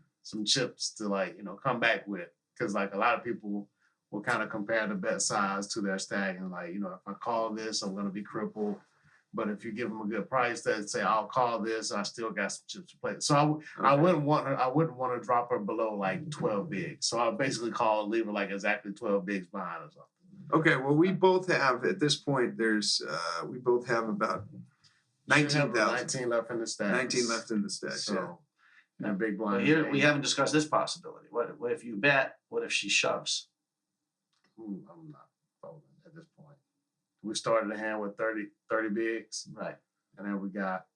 chips to come back with, because like a lot of people will kind of compare the bet size to their stack, and if I call this, I'm going to be crippled. But if you give them a good price, that say I'll call this, I still got some chips to play. So I wouldn't want her. I wouldn't want to drop her below like 12 bigs. So I'll basically leave her like exactly 12 bigs behind or something. Okay. Well, we both have at this point. We both have about 19,000. 19 left in the stack. 19 left in the stack. So that big Well, blind. here we haven't discussed this possibility. What if you bet? What if she shoves? I'm not folding at this point. We started the hand with 30 bigs, Right. and then we got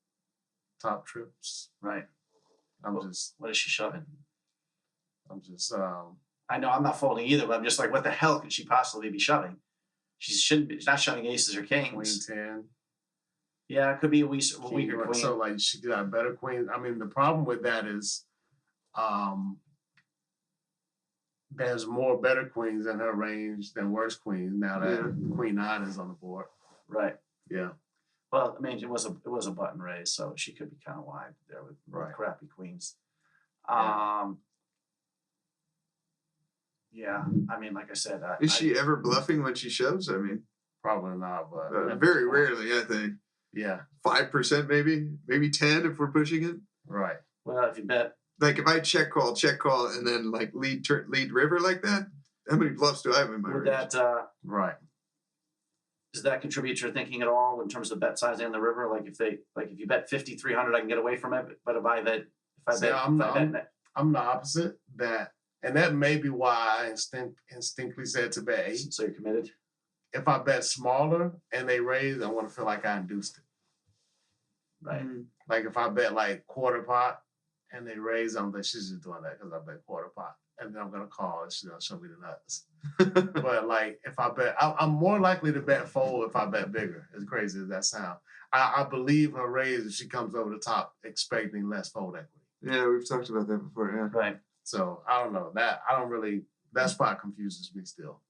top trips. Right. What is she shoving? I know I'm not folding either, but I'm just like, what the hell could she possibly be shoving? She's not shoving aces or kings. Queen 10. Yeah, it could be a weaker queen. So she got better queen. I mean, the problem with that is, there's more better queens in her range than worse queens now that Queen 9 is on the board. Right. Yeah. Well, I mean, it was a button raise, so she could be kind of wide there with crappy queens. Yeah, I mean, like I said, Is she ever bluffing when she shoves? I mean, Probably not, but very rarely, I think. Yeah. 5% maybe 10 if we're pushing it. Right. Well, if you bet, like if I check call, and then like lead river like that, how many bluffs do I have in my would range? that Right. does that contribute to your thinking at all in terms of bet sizing on the river? Like if you bet 5,300, I can get away from it. But if I bet I'm the opposite. And that may be why I instinctively said to bet 8. So you're committed. If I bet smaller and they raise, I want to feel like I induced it. Right. Like if I bet like quarter pot and they raise, I'm like, she's just doing that because I bet quarter pot. And then I'm going to call and she's going to show me the nuts. But like if I bet, I'm more likely to bet fold if I bet bigger, as crazy as that sounds. I believe her raise if she comes over the top expecting less fold equity. Yeah, we've talked about that before, yeah. Right. So I don't know. That spot confuses me still.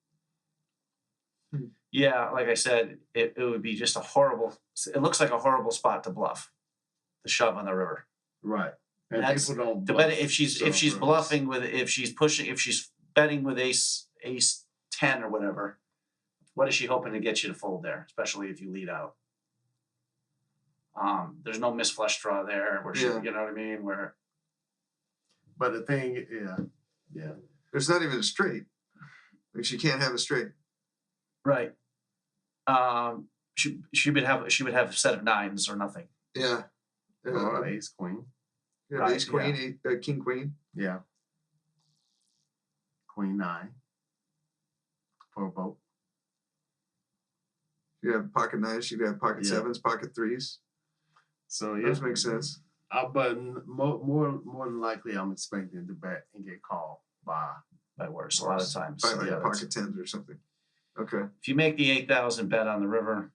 Yeah, like I said, it would be just it looks like a horrible spot to bluff. The shove on the river. Right. And that's, people don't bluff. If she's bluffing if she's betting with ace 10 or whatever, what is she hoping to get you to fold there, especially if you lead out? There's no miss flush draw there where she, you know what I mean? But the thing, yeah. There's not even a straight. Like she can't have a straight. Right. She would have a set of 9s or nothing. Yeah. Or ace queen. Yeah, right, ace queen, king queen. Yeah. Queen 9. For a boat. You have pocket 9s. You have pocket 7s, pocket 3s. So yeah, those make sense. But more than likely, I'm expecting to bet and get called by worse a lot of times. By like pocket 10s or something. Okay. If you make the 8,000 bet on the river,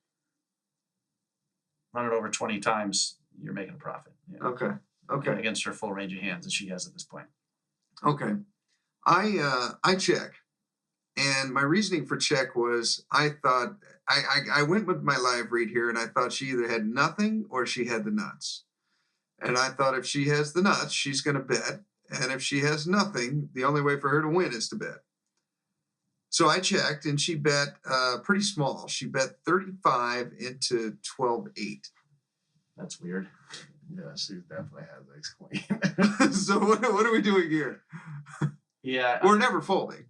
run it over 20 times, you're making a profit. Yeah. Okay. Against her full range of hands that she has at this point. Okay. I check. And my reasoning for check was I thought I went with my live read here and I thought she either had nothing or she had the nuts. And I thought if she has the nuts, she's going to bet. And if she has nothing, the only way for her to win is to bet. So I checked and she bet pretty small. She bet 35 into 12-8. That's weird. Yeah, she definitely has ace queen. So what are we doing here? Yeah. We're never folding.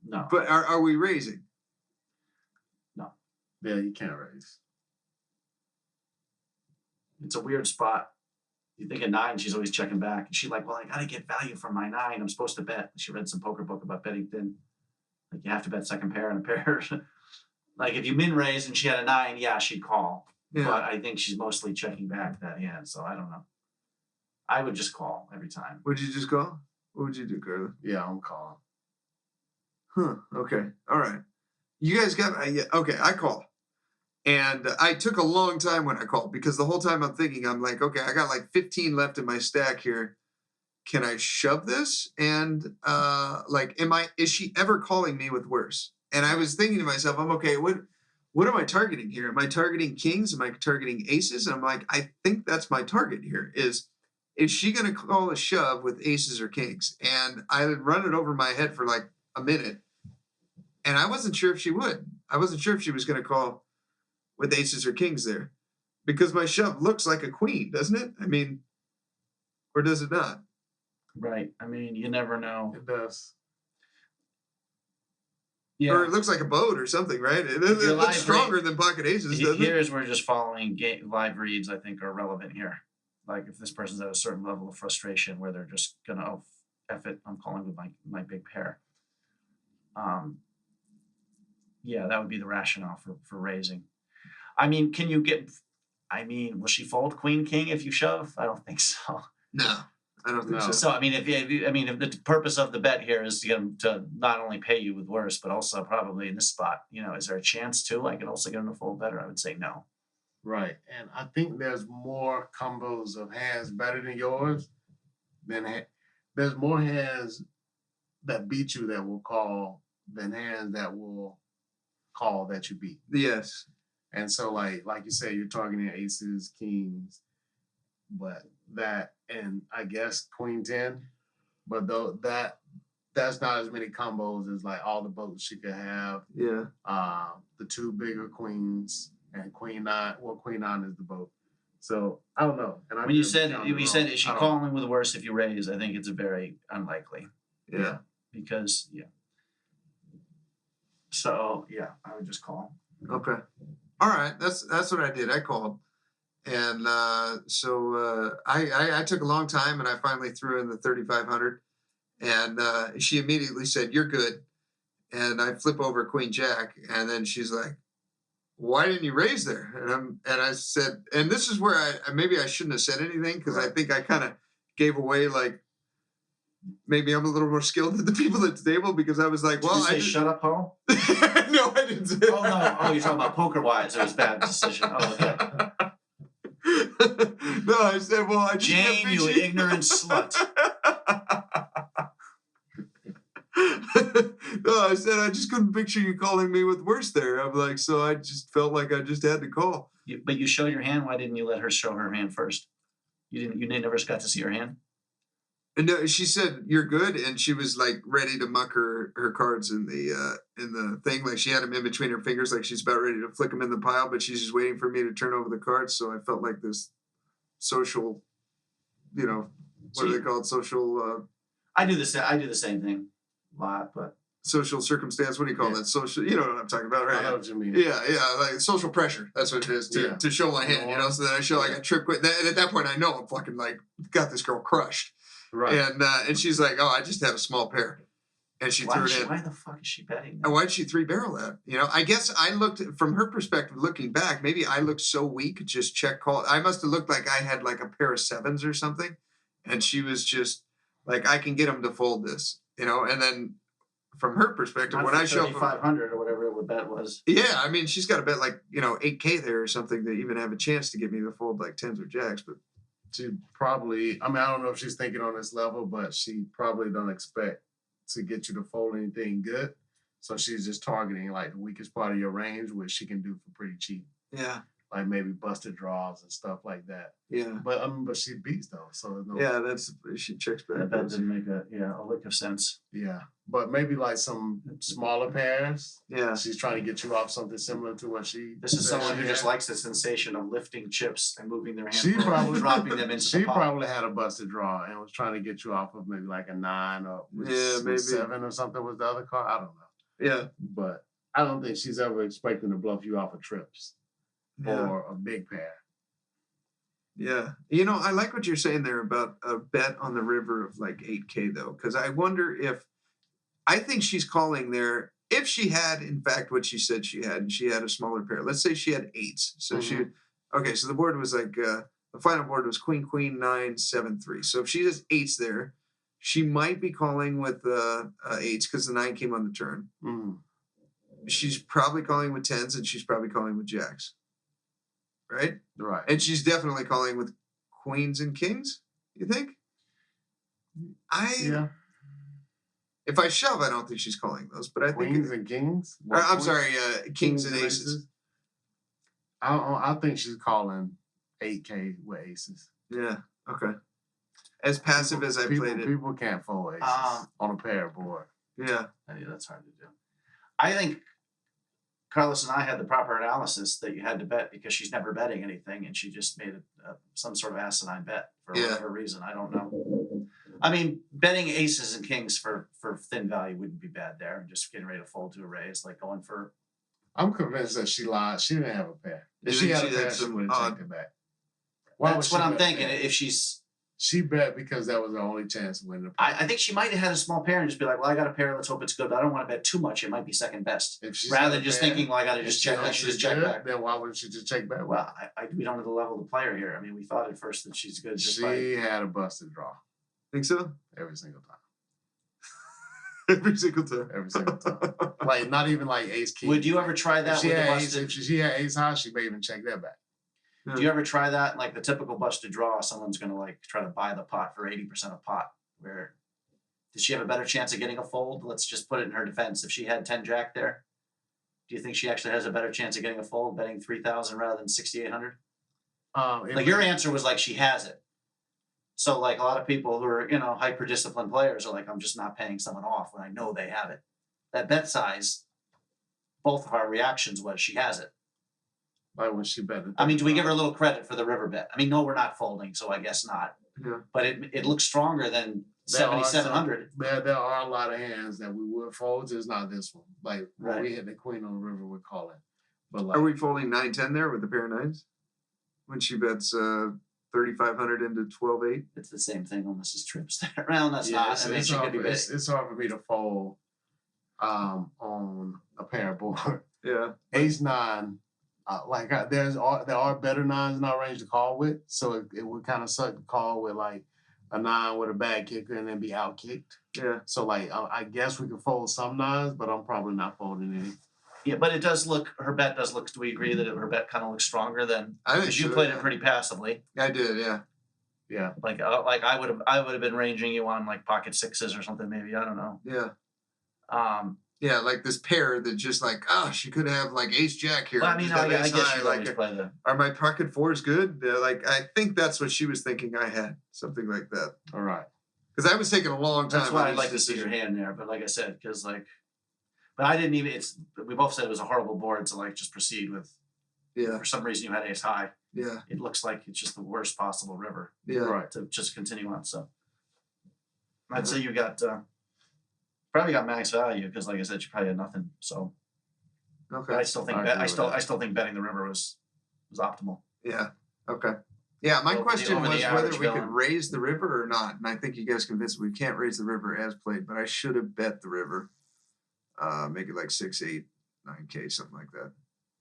No. But are we raising? No. Yeah, you can't raise. It's a weird spot. You think at 9, she's always checking back. And she's like, well, I got to get value from my 9. I'm supposed to bet. She read some poker book about betting thin. Like you have to bet second pair and a pair. Like if you min raise and she had a 9, yeah, she'd call. Yeah. But I think she's mostly checking back that hand. So I don't know. I would just call every time. Would you just call? What would you do, Carla? Yeah, I'm calling. Huh. Okay. All right. You guys got okay. I call. And I took a long time when I called because the whole time I'm like, okay, I got like 15 left in my stack here. Can I shove this? And is she ever calling me with worse? And I was thinking to myself, I'm okay, what am I targeting here? Am I targeting kings? Am I targeting aces? And I'm like, I think that's my target here is she going to call a shove with aces or kings? And I would run it over my head for like a minute. And I wasn't sure if she would. I wasn't sure if she was going to call with aces or kings there because my shove looks like a queen, doesn't it? I mean, or does it not? Right. I mean, you never know. It does. Yeah. Or it looks like a boat or something, right? It looks stronger than pocket aces, doesn't it? Here's where just following live reads, I think, are relevant here. Like if this person's at a certain level of frustration where they're just going to, oh, F it, I'm calling with my big pair. Yeah, that would be the rationale for raising. I mean, will she fold queen, king if you shove? I don't think so. No. I don't think so. So I mean, if the purpose of the bet here is to get them to not only pay you with worse, but also probably in this spot, is there a chance too? I could also get them to fold better. I would say no. Right, and I think there's more combos of hands better than yours. There's more hands that beat you that will call than hands that will call that you beat. Yes. And so, like you said, you're targeting aces, kings, but that, and I guess queen 10, but though that that's not as many combos as like all the boats she could have. Yeah. The 2 bigger queens and queen 9. Well, queen 9 is the boat. So I don't know. And When you said is she calling with worse if you raise? I think it's very unlikely. Yeah. Because So I would just call. Okay. All right. That's what I did. I called. And so I took a long time, and I finally threw in the 3,500. And she immediately said, "You're good." And I flip over Queen Jack, and then she's like, "Why didn't you raise there?" And I said, and this is where I maybe I shouldn't have said anything, because I think I kind of gave away, like, maybe I'm a little more skilled than the people at the table, because I was like, Did "Well, you say shut up, Ho?" No, I didn't say. Oh no! Oh, you're talking about poker wise. It was a bad decision. Oh, okay. No, I said, "Well, I just can't Jane, beat you ignorant slut." No, I said I just couldn't picture you calling me with worse there. I'm like, so I just felt like I just had to call. But you showed your hand. Why didn't you let her show her hand first? You never got to see her hand. And no, she said, "You're good," and she was like ready to muck her cards in the thing, like she had them in between her fingers, like she's about ready to flick them in the pile, but she's just waiting for me to turn over the cards. So I felt like this social, what do they call it? Social. I do the same thing a lot, but social circumstance. What do you call that? Social. You know what I'm talking about, right? I know what you mean. Yeah, like social pressure. That's what it is to show my hand. So then I show like a trip quit, and at that point I know I'm fucking like got this girl crushed. Right. And she's like, "Oh, I just have a small pair," and she threw it in. Why the fuck is she betting? And why'd she 3-barrel that? I guess I looked from her perspective, looking back. Maybe I looked so weak, just check call. I must have looked like I had like a pair of 7s or something, and she was just like, "I can get them to fold this," And then from her perspective, when I show up 500 or whatever the bet was. Yeah, I mean, she's got to bet like $8K there or something to even have a chance to get me to fold like 10s or jacks, but. She probably, I don't know if she's thinking on this level, but she probably don't expect to get you to fold anything good. So she's just targeting like the weakest part of your range, which she can do for pretty cheap. Yeah. Like maybe busted draws and stuff like that. Yeah. But she beats though. So she checks back. That didn't make a lick of sense. Yeah. But maybe like some smaller pairs. Yeah. She's trying to get you off something similar to what she. This is someone who just likes the sensation of lifting chips and moving their hand. She probably dropping them into She the pot. probably had a busted draw and was trying to get you off of maybe like a 9 or maybe 7 or something was the other card. I don't know. Yeah. But I don't think she's ever expecting to bluff you off of trips or a big pair. Yeah. I like what you're saying there about a bet on the river of like 8K though, because I wonder I think she's calling there if she had, in fact, what she said she had, and she had a smaller pair. Let's say she had 8s. So so the board was like, the final board was queen, 9, 7, 3. So if she has 8s there, she might be calling with 8s because the 9 came on the turn. Mm. She's probably calling with 10s, and she's probably calling with jacks. Right? Right. And she's definitely calling with queens and kings, you think? Yeah. If I shove, I don't think she's calling those, but I think queens and kings. I'm sorry, kings and aces. I think she's calling 8K with aces. Yeah. Okay. As passive as I played it. People can't fold aces on a pair board. Yeah. That's hard to do. I think Carlos and I had the proper analysis that you had to bet because she's never betting anything, and she just made some sort of asinine bet for whatever reason. I don't know. I mean, betting aces and kings for thin value wouldn't be bad there. Just getting ready to fold to a raise, like going for. I'm convinced that she lied. She didn't have a pair. If she had a pair, she would have checked it back. That's what I'm thinking. If she bet because that was the only chance to win the pair. I think she might have had a small pair and just be like, "Well, I got a pair. Let's hope it's good." But I don't want to bet too much. It might be second best. Rather than just thinking, "Well, I got to just check." She just check back. Then why wouldn't she just check back? Well, we don't know the level of the player here. I mean, we thought at first that she's good. She had a busted draw. Think so? Every single time. Every single time. Every single time. Like not even like ace king. Would you ever try that with a busted? If she had ace high, she may even check that back. Do you ever try that? Like the typical busted draw, someone's going to like try to buy the pot for 80% of pot. Where does she have a better chance of getting a fold? Let's just put it in her defense. If she had 10 jack there, do you think she actually has a better chance of getting a fold betting 3,000 rather than 6,800? Like your answer was like she has it. So like a lot of people who are, you know, hyper disciplined players are like, I'm just not paying someone off when I know they have it. That bet size, both of our reactions was she has it. Like when she bet. I mean, do we give her a little credit for the river bet? I mean, no, we're not folding, so I guess not. Yeah. But it looks stronger than 7,700. There are a lot of hands that we would fold, just not this one. Like when Right. we hit the queen on the river, we're calling. But like, Are we folding 9-10 there with the pair of nines? When she bets 3,500 into 12-8? It's the same thing almost as trips there. Well, that's yeah, not. I mean, she could be betting. it's hard for me to fold on a pair board. Yeah. Ace nine, there are better nines in our range to call with, so it would kind of suck to call with like a 9 with a bad kicker and then be out kicked. Yeah. So like I guess we could fold some nines, but I'm probably not folding any. Yeah, but it does look. Her bet does look. Do we agree that her bet kind of looks stronger than? I think Because you so, played yeah. it pretty passively. I did, yeah. Yeah. Like I would have been ranging you on like pocket sixes or something maybe. I don't know. Yeah. Yeah, like this pair that just like, she could have like ace jack here. Well, I mean, Just have I ace guess high, you like, always play the. are my pocket fours good? Like, I think that's what she was thinking I had, something like that. All right. Because I was taking a long time. That's why on I'd this like to see your decision. hand there. But like I said, because like, but I didn't even. We both said it was a horrible board to like just proceed with. Yeah, For some reason, you had ace high. yeah, It looks like it's just the worst possible river yeah. Right. to just continue on. So I'd say you got probably got max value because, like I said, you probably had nothing. So Okay. but I still think I agree with that. I still think betting the river was optimal. Yeah. Okay. Yeah, my Over the- question over the was whether average we could villain. raise the river or not, and I think you guys convinced me we can't raise the river as played, but I should have bet the river. Make it like 6, 8, 9K, something like that.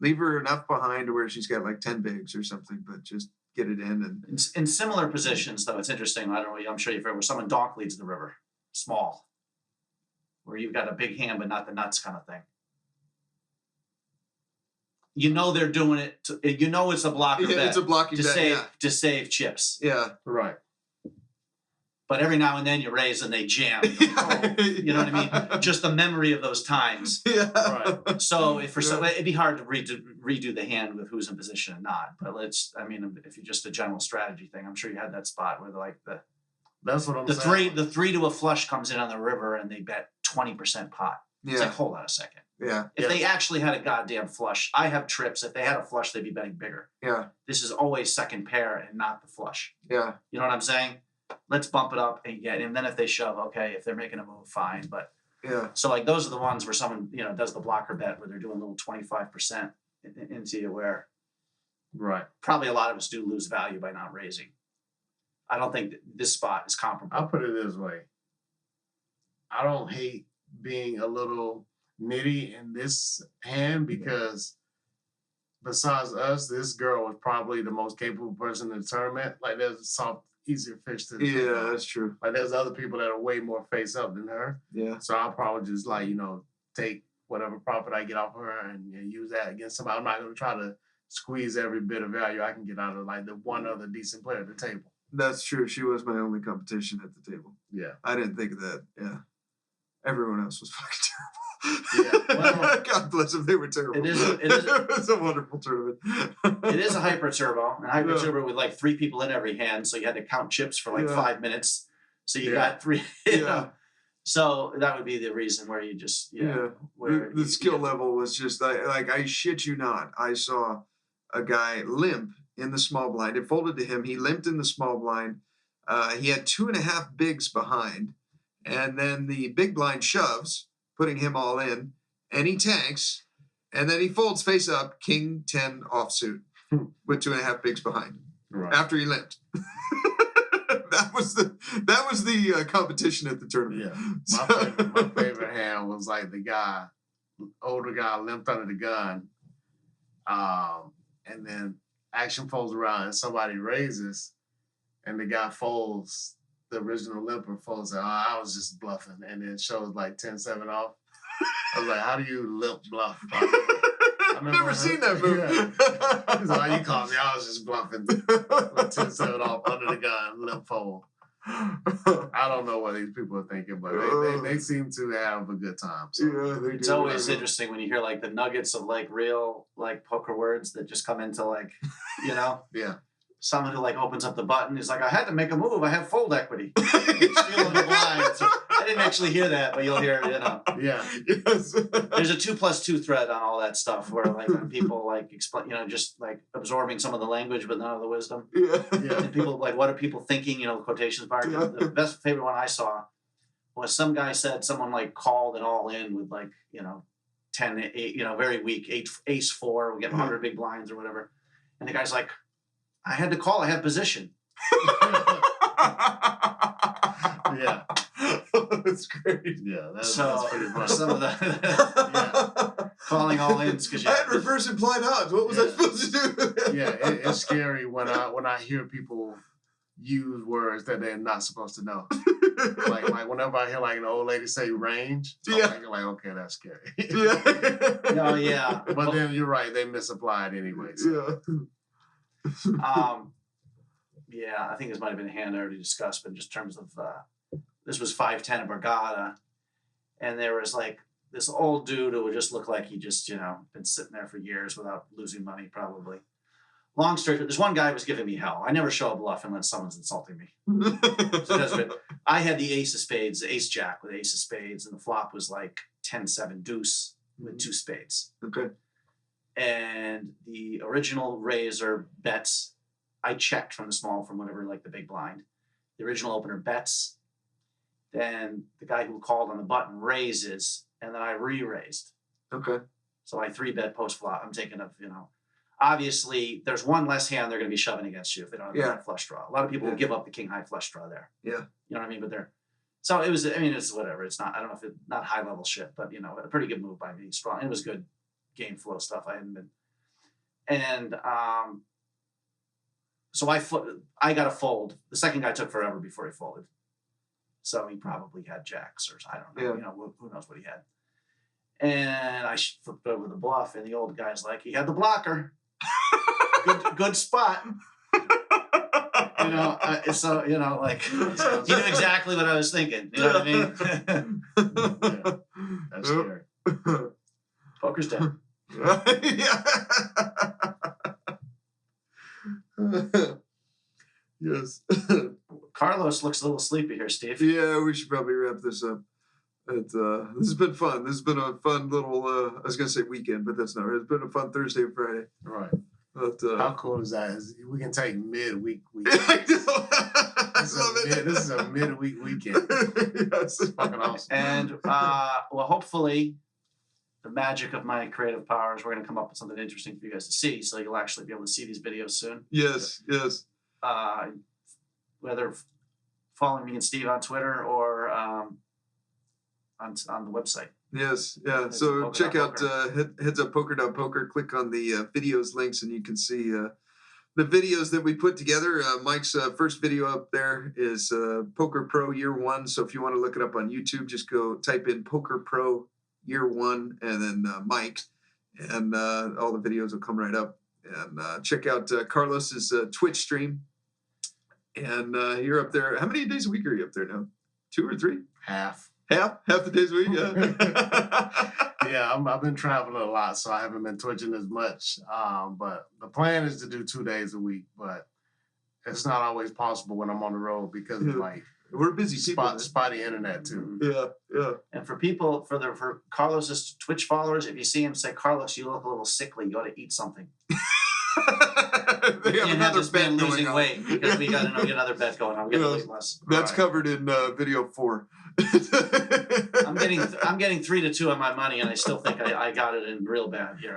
Leave her enough behind to where she's got like 10 bigs or something, but just get it in and In similar positions, though, it's interesting. I don't know. I'm sure you've heard where someone donk leads the river, small, where you've got a big hand but not the nuts kind of thing. You know they're doing it. You know it's a blocker bet it's a blocking to bet. save Yeah. to save chips. Yeah. Right. But every now and then you raise and they jam. You know what I mean? Just the memory of those times. Yeah. Right. So if for some, it'd be hard to redo the hand with who's in position and not. But if you're just a general strategy thing, I'm sure you had that spot where That's what I'm saying. the three to a flush comes in on the river and they bet 20% pot. It's like, Yeah. hold on a second. Yeah. If they actually had a goddamn flush, I have trips. If they had a flush, they'd be betting bigger. Yeah. This is always second pair and not the flush. Yeah. You know what I'm saying? Let's bump it up and get. And then if they shove, okay. If they're making a move, fine. But Yeah. so like those are the ones where someone does the blocker bet where they're doing a little 25% into you, where Right. probably a lot of us do lose value by not raising. I don't think that this spot is comparable. I'll put it this way. I don't hate being a little nitty in this hand because besides us, this girl was probably the most capable person in the tournament. Like there's a soft, easier fish to Yeah, that's true. Like there's other people that are way more face up than her. Yeah. So I'll probably just take whatever profit I get off her and use that against somebody. I'm not going to try to squeeze every bit of value I can get out of like the one other decent player at the table. That's true. She was my only competition at the table. Yeah. I didn't think of that. Yeah. Everyone else was fucking terrible. Yeah, well- God bless them. They were terrible. It is It's a wonderful tournament. It is a hyper turbo, and hyper Yeah. turbo with like 3 people in every hand, so you had to count chips for like Yeah. 5 minutes. So you Yeah. got 3. Yeah. So that would be the reason where you just where The skill level was just like I shit you not. I saw a guy limp in the small blind. It folded to him. He limped in the small blind. He had 2.5 bigs behind, and then the big blind shoves, putting him all in, and he tanks, and then he folds face up, king 10 offsuit with 2.5 bigs behind Right. after he limped. That was the competition at the tournament. Yeah. My favorite hand was like the older guy limped under the gun. And then action folds around and somebody raises and the guy folds, the original limper folds and I was just bluffing, and then shows like 10-7 off. I was like, how do you limp bluff? I've never seen that move. Yeah. He's like, you called me, I was just bluffing with 10-7 off under the gun, limp fold. I don't know what these people are thinking, but they seem to have a good time. So. Yeah, they it's do. always interesting when you hear like the nuggets of like real like poker words that just come into like Yeah. someone who like opens up the button is like, I had to make a move. I have fold equity. Stealing the blind. So I didn't actually hear that, but you'll hear, Yeah. Yes. There's a 2+2 thread on all that stuff where like when people like explain, just like absorbing some of the language but none of the wisdom. Yeah. And people like, what are people thinking? The quotations mark. Yeah. The best favorite one I saw was some guy said someone like called it all in with like 10, 8, very weak ace 4. We get 100 big blinds or whatever, and the guy's like, I had to call. I have position. Yeah. That's great. Yeah, that's pretty funny. Some of the calling all ins because I had reverse implied odds. What was I supposed to do? Yeah, it's scary when I hear people use words that they're not supposed to know. like whenever I hear like an old lady say range, I'm thinking like, okay, that's scary. Yeah. Oh yeah. But then you're right, they misapplied anyway. So. Yeah, I think this might have been a hand I already discussed, but in just terms of this was 5-10 of Borgata, and there was like this old dude who would just look like he just been sitting there for years without losing money probably. Long story short, this one guy was giving me hell. I never show a bluff unless someone's insulting me. So that's good. I had the ace of spades, ace jack with ace of spades, and the flop was like 10-7 deuce with 2 spades. Okay. And the original raiser bets, I checked from the small, from whatever, like the big blind. The original opener bets. Then the guy who called on the button raises, and then I re-raised. Okay. So I 3-bet post flop. I'm thinking of, obviously there's one less hand they're going to be shoving against you if they don't have that flush draw. A lot of people will give up the king high flush draw there. Yeah. You know what I mean? But so it was, it's whatever. It's not, I don't know if it's not high level shit, but a pretty good move by me. Strong. It was good game flow stuff. I hadn't been. And so I got a fold. The second guy took forever before he folded. So he probably had jacks or I don't know. Who knows what he had. And I flipped over the bluff, and the old guy's like, he had the blocker. good spot. So like he knew exactly what I was thinking. You know what I mean? Yeah. That's scary. Poker's dead. Yes. Carlos looks a little sleepy here, Steve. Yeah, we should probably wrap this up. This has been fun. This has been a fun little, I was going to say weekend, but that's not right. It's been a fun Thursday and Friday. Right. But, how cool is that? We can take midweek weekend. This is a midweek weekend. Yes. It's fucking awesome. And, hopefully the magic of my creative powers, we're going to come up with something interesting for you guys to see. So you'll actually be able to see these videos soon. Yes. Whether following me and Steve on Twitter or on the website. Yes, yeah. So check out HeadsUpPoker.Poker. Click on the videos links, and you can see the videos that we put together. Mike's first video up there is Poker Pro Year 1. So if you want to look it up on YouTube, just go type in Poker Pro Year 1 and then Mike, and all the videos will come right up. And check out Carlos's Twitch stream. And you're up there. How many days a week are you up there now? 2 or 3? Half the days a week. Yeah. Yeah, I've been traveling a lot, so I haven't been twitching as much. But the plan is to do 2 days a week, but it's not always possible when I'm on the road because of we're busy people. Spotty internet too. Yeah. And for people, for Carlos's Twitch followers, if you see him, say, Carlos, you look a little sickly. You ought to eat something. They have another bet losing weight because we got another bet going on. We got to lose less. That's covered in video 4. I'm getting 3-2 on my money, and I still think I got it in real bad here.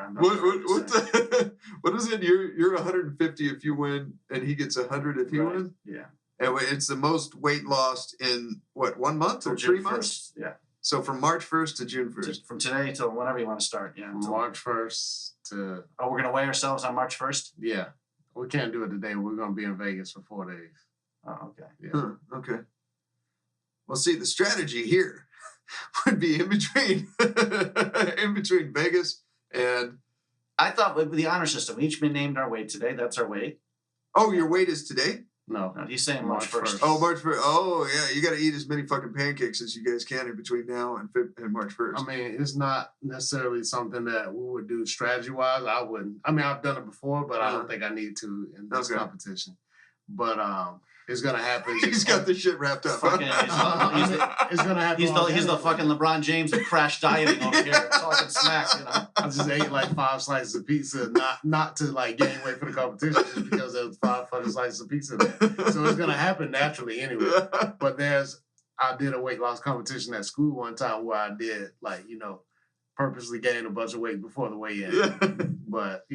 What is it? You're 150 if you win, and he gets 100 if he wins. Yeah. And it's the most weight lost in 1 month or 3 months? 1st, yeah. So from March 1st to June 1st. From today till whenever you want to start. Yeah. March 1st to. Oh, we're gonna weigh ourselves on March 1st. Yeah, we can't do it today. We're gonna be in Vegas for 4 days. Oh, okay. Yeah. Okay. Well, see, the strategy here would be in between Vegas and. I thought with the honor system, we each been named our weight today. That's our weight. Oh, your weight is today? No. No, he's saying March 1st. Oh, March 1st. Oh, yeah. You got to eat as many fucking pancakes as you guys can in between now and March 1st. I mean, it's not necessarily something that we would do strategy-wise. I wouldn't. I mean, I've done it before, but I don't think I need to in this competition. But it's going to happen. He's got this shit wrapped up. Fucking, It's going to happen. He's the fucking LeBron James of crash dieting over here, talking smack, you know. I just ate like 5 slices of pizza, not to like gain weight for the competition, just because there was 5 fucking slices of pizza there. So it's going to happen naturally anyway. But I did a weight loss competition at school one time where I did purposely gain a bunch of weight before the weigh-in. But,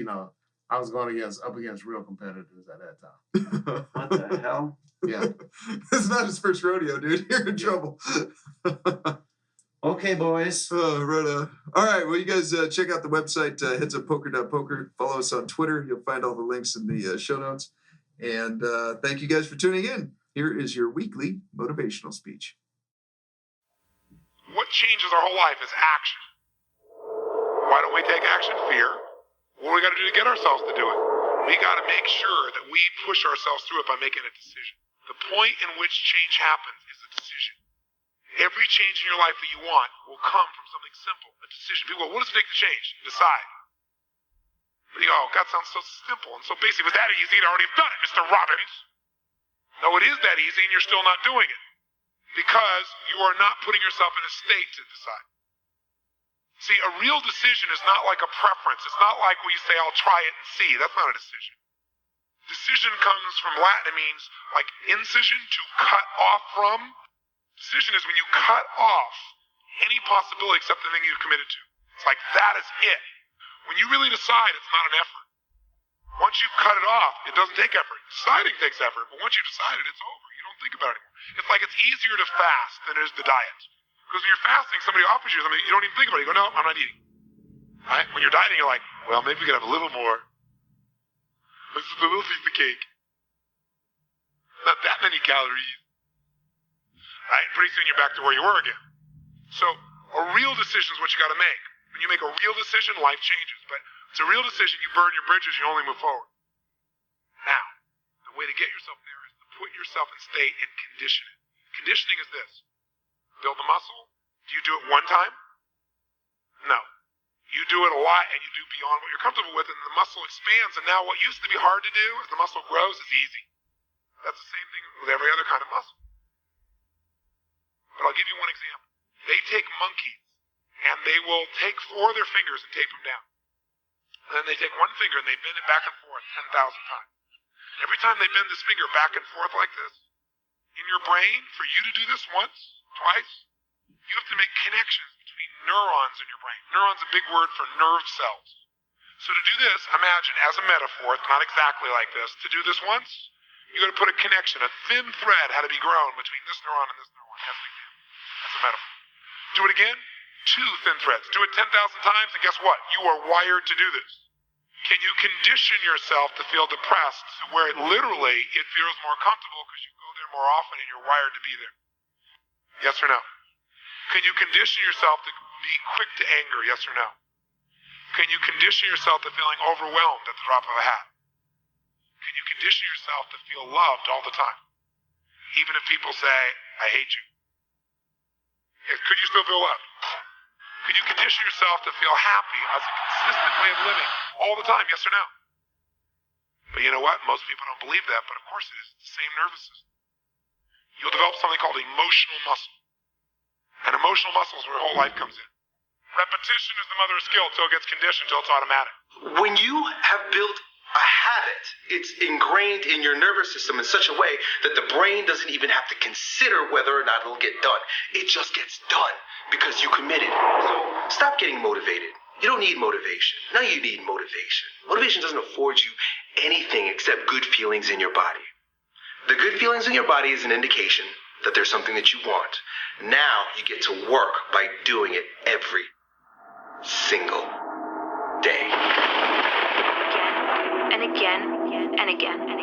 I was going up against real competitors at that time. What the hell? Yeah. It's not his first rodeo, dude. You're in trouble. Okay, boys. Right. All right. Well, you guys check out the website, HeadsUpPoker.Poker. Follow us on Twitter. You'll find all the links in the show notes. And thank you guys for tuning in. Here is your weekly motivational speech. What changes our whole life is action. Why don't we take action? Fear. What do we got to do to get ourselves to do it? We got to make sure that we push ourselves through it by making a decision. The point in which change happens is a decision. Every change in your life that you want will come from something simple, a decision. People go, what does it take to change? Decide. But you go, oh, God, sounds so simple and so basic. It was that easy, you'd already done it, Mr. Robbins. No, it is that easy and you're still not doing it. Because you are not putting yourself in a state to decide. See, a real decision is not like a preference. It's not like when you say, I'll try it and see. That's not a decision. Decision comes from Latin. It means like incision, to cut off from. Decision is when you cut off any possibility except the thing you've committed to. It's like that is it. When you really decide, it's not an effort. Once you cut it off, it doesn't take effort. Deciding takes effort, but once you've decided, it's over. You don't think about it anymore. It's like it's easier to fast than it is to diet. Because when you're fasting, somebody offers you something, you don't even think about it. You go, no, I'm not eating. Right? When you're dieting, you're like, well, maybe we could have a little more. This is a little piece of cake. Not that many calories. Right? Pretty soon you're back to where you were again. So a real decision is what you got to make. When you make a real decision, life changes. But it's a real decision. You burn your bridges, you only move forward. Now, the way to get yourself there is to put yourself in state and condition it. Conditioning is this. Build the muscle. Do you do it one time? No. You do it a lot and you do beyond what you're comfortable with, and the muscle expands. And now what used to be hard to do as the muscle grows is easy. That's the same thing with every other kind of muscle. But I'll give you one example. They take monkeys and they will take 4 of their fingers and tape them down. And then they take one finger and they bend it back and forth 10,000 times. Every time they bend this finger back and forth like this, in your brain, for you to do this once, twice, you have to make connections between neurons in your brain. Neurons is a big word for nerve cells. So to do this, imagine as a metaphor, it's not exactly like this. To do this once, you got to put a connection, a thin thread had to be grown between this neuron and this neuron. That's an example. That's a metaphor. Do it again, 2 thin threads. Do it 10,000 times, and guess what? You are wired to do this. Can you condition yourself to feel depressed where it literally, it feels more comfortable because you go there more often and you're wired to be there? Yes or no? Can you condition yourself to be quick to anger? Yes or no? Can you condition yourself to feeling overwhelmed at the drop of a hat? Can you condition yourself to feel loved all the time? Even if people say, I hate you. Could you still feel loved? Can you condition yourself to feel happy as a consistent way of living all the time? Yes or no? But you know what? Most people don't believe that, but of course it is. It's the same nervous system. You'll develop something called emotional muscle. And emotional muscle is where your whole life comes in. Repetition is the mother of skill until it gets conditioned, until it's automatic. When you have built a habit, it's ingrained in your nervous system in such a way that the brain doesn't even have to consider whether or not it'll get done. It just gets done because you committed. So stop getting motivated. You don't need motivation. Now you need motivation. Motivation doesn't afford you anything except good feelings in your body. The good feelings in your body is an indication that there's something that you want. Now you get to work by doing it every single day. Again and again and again.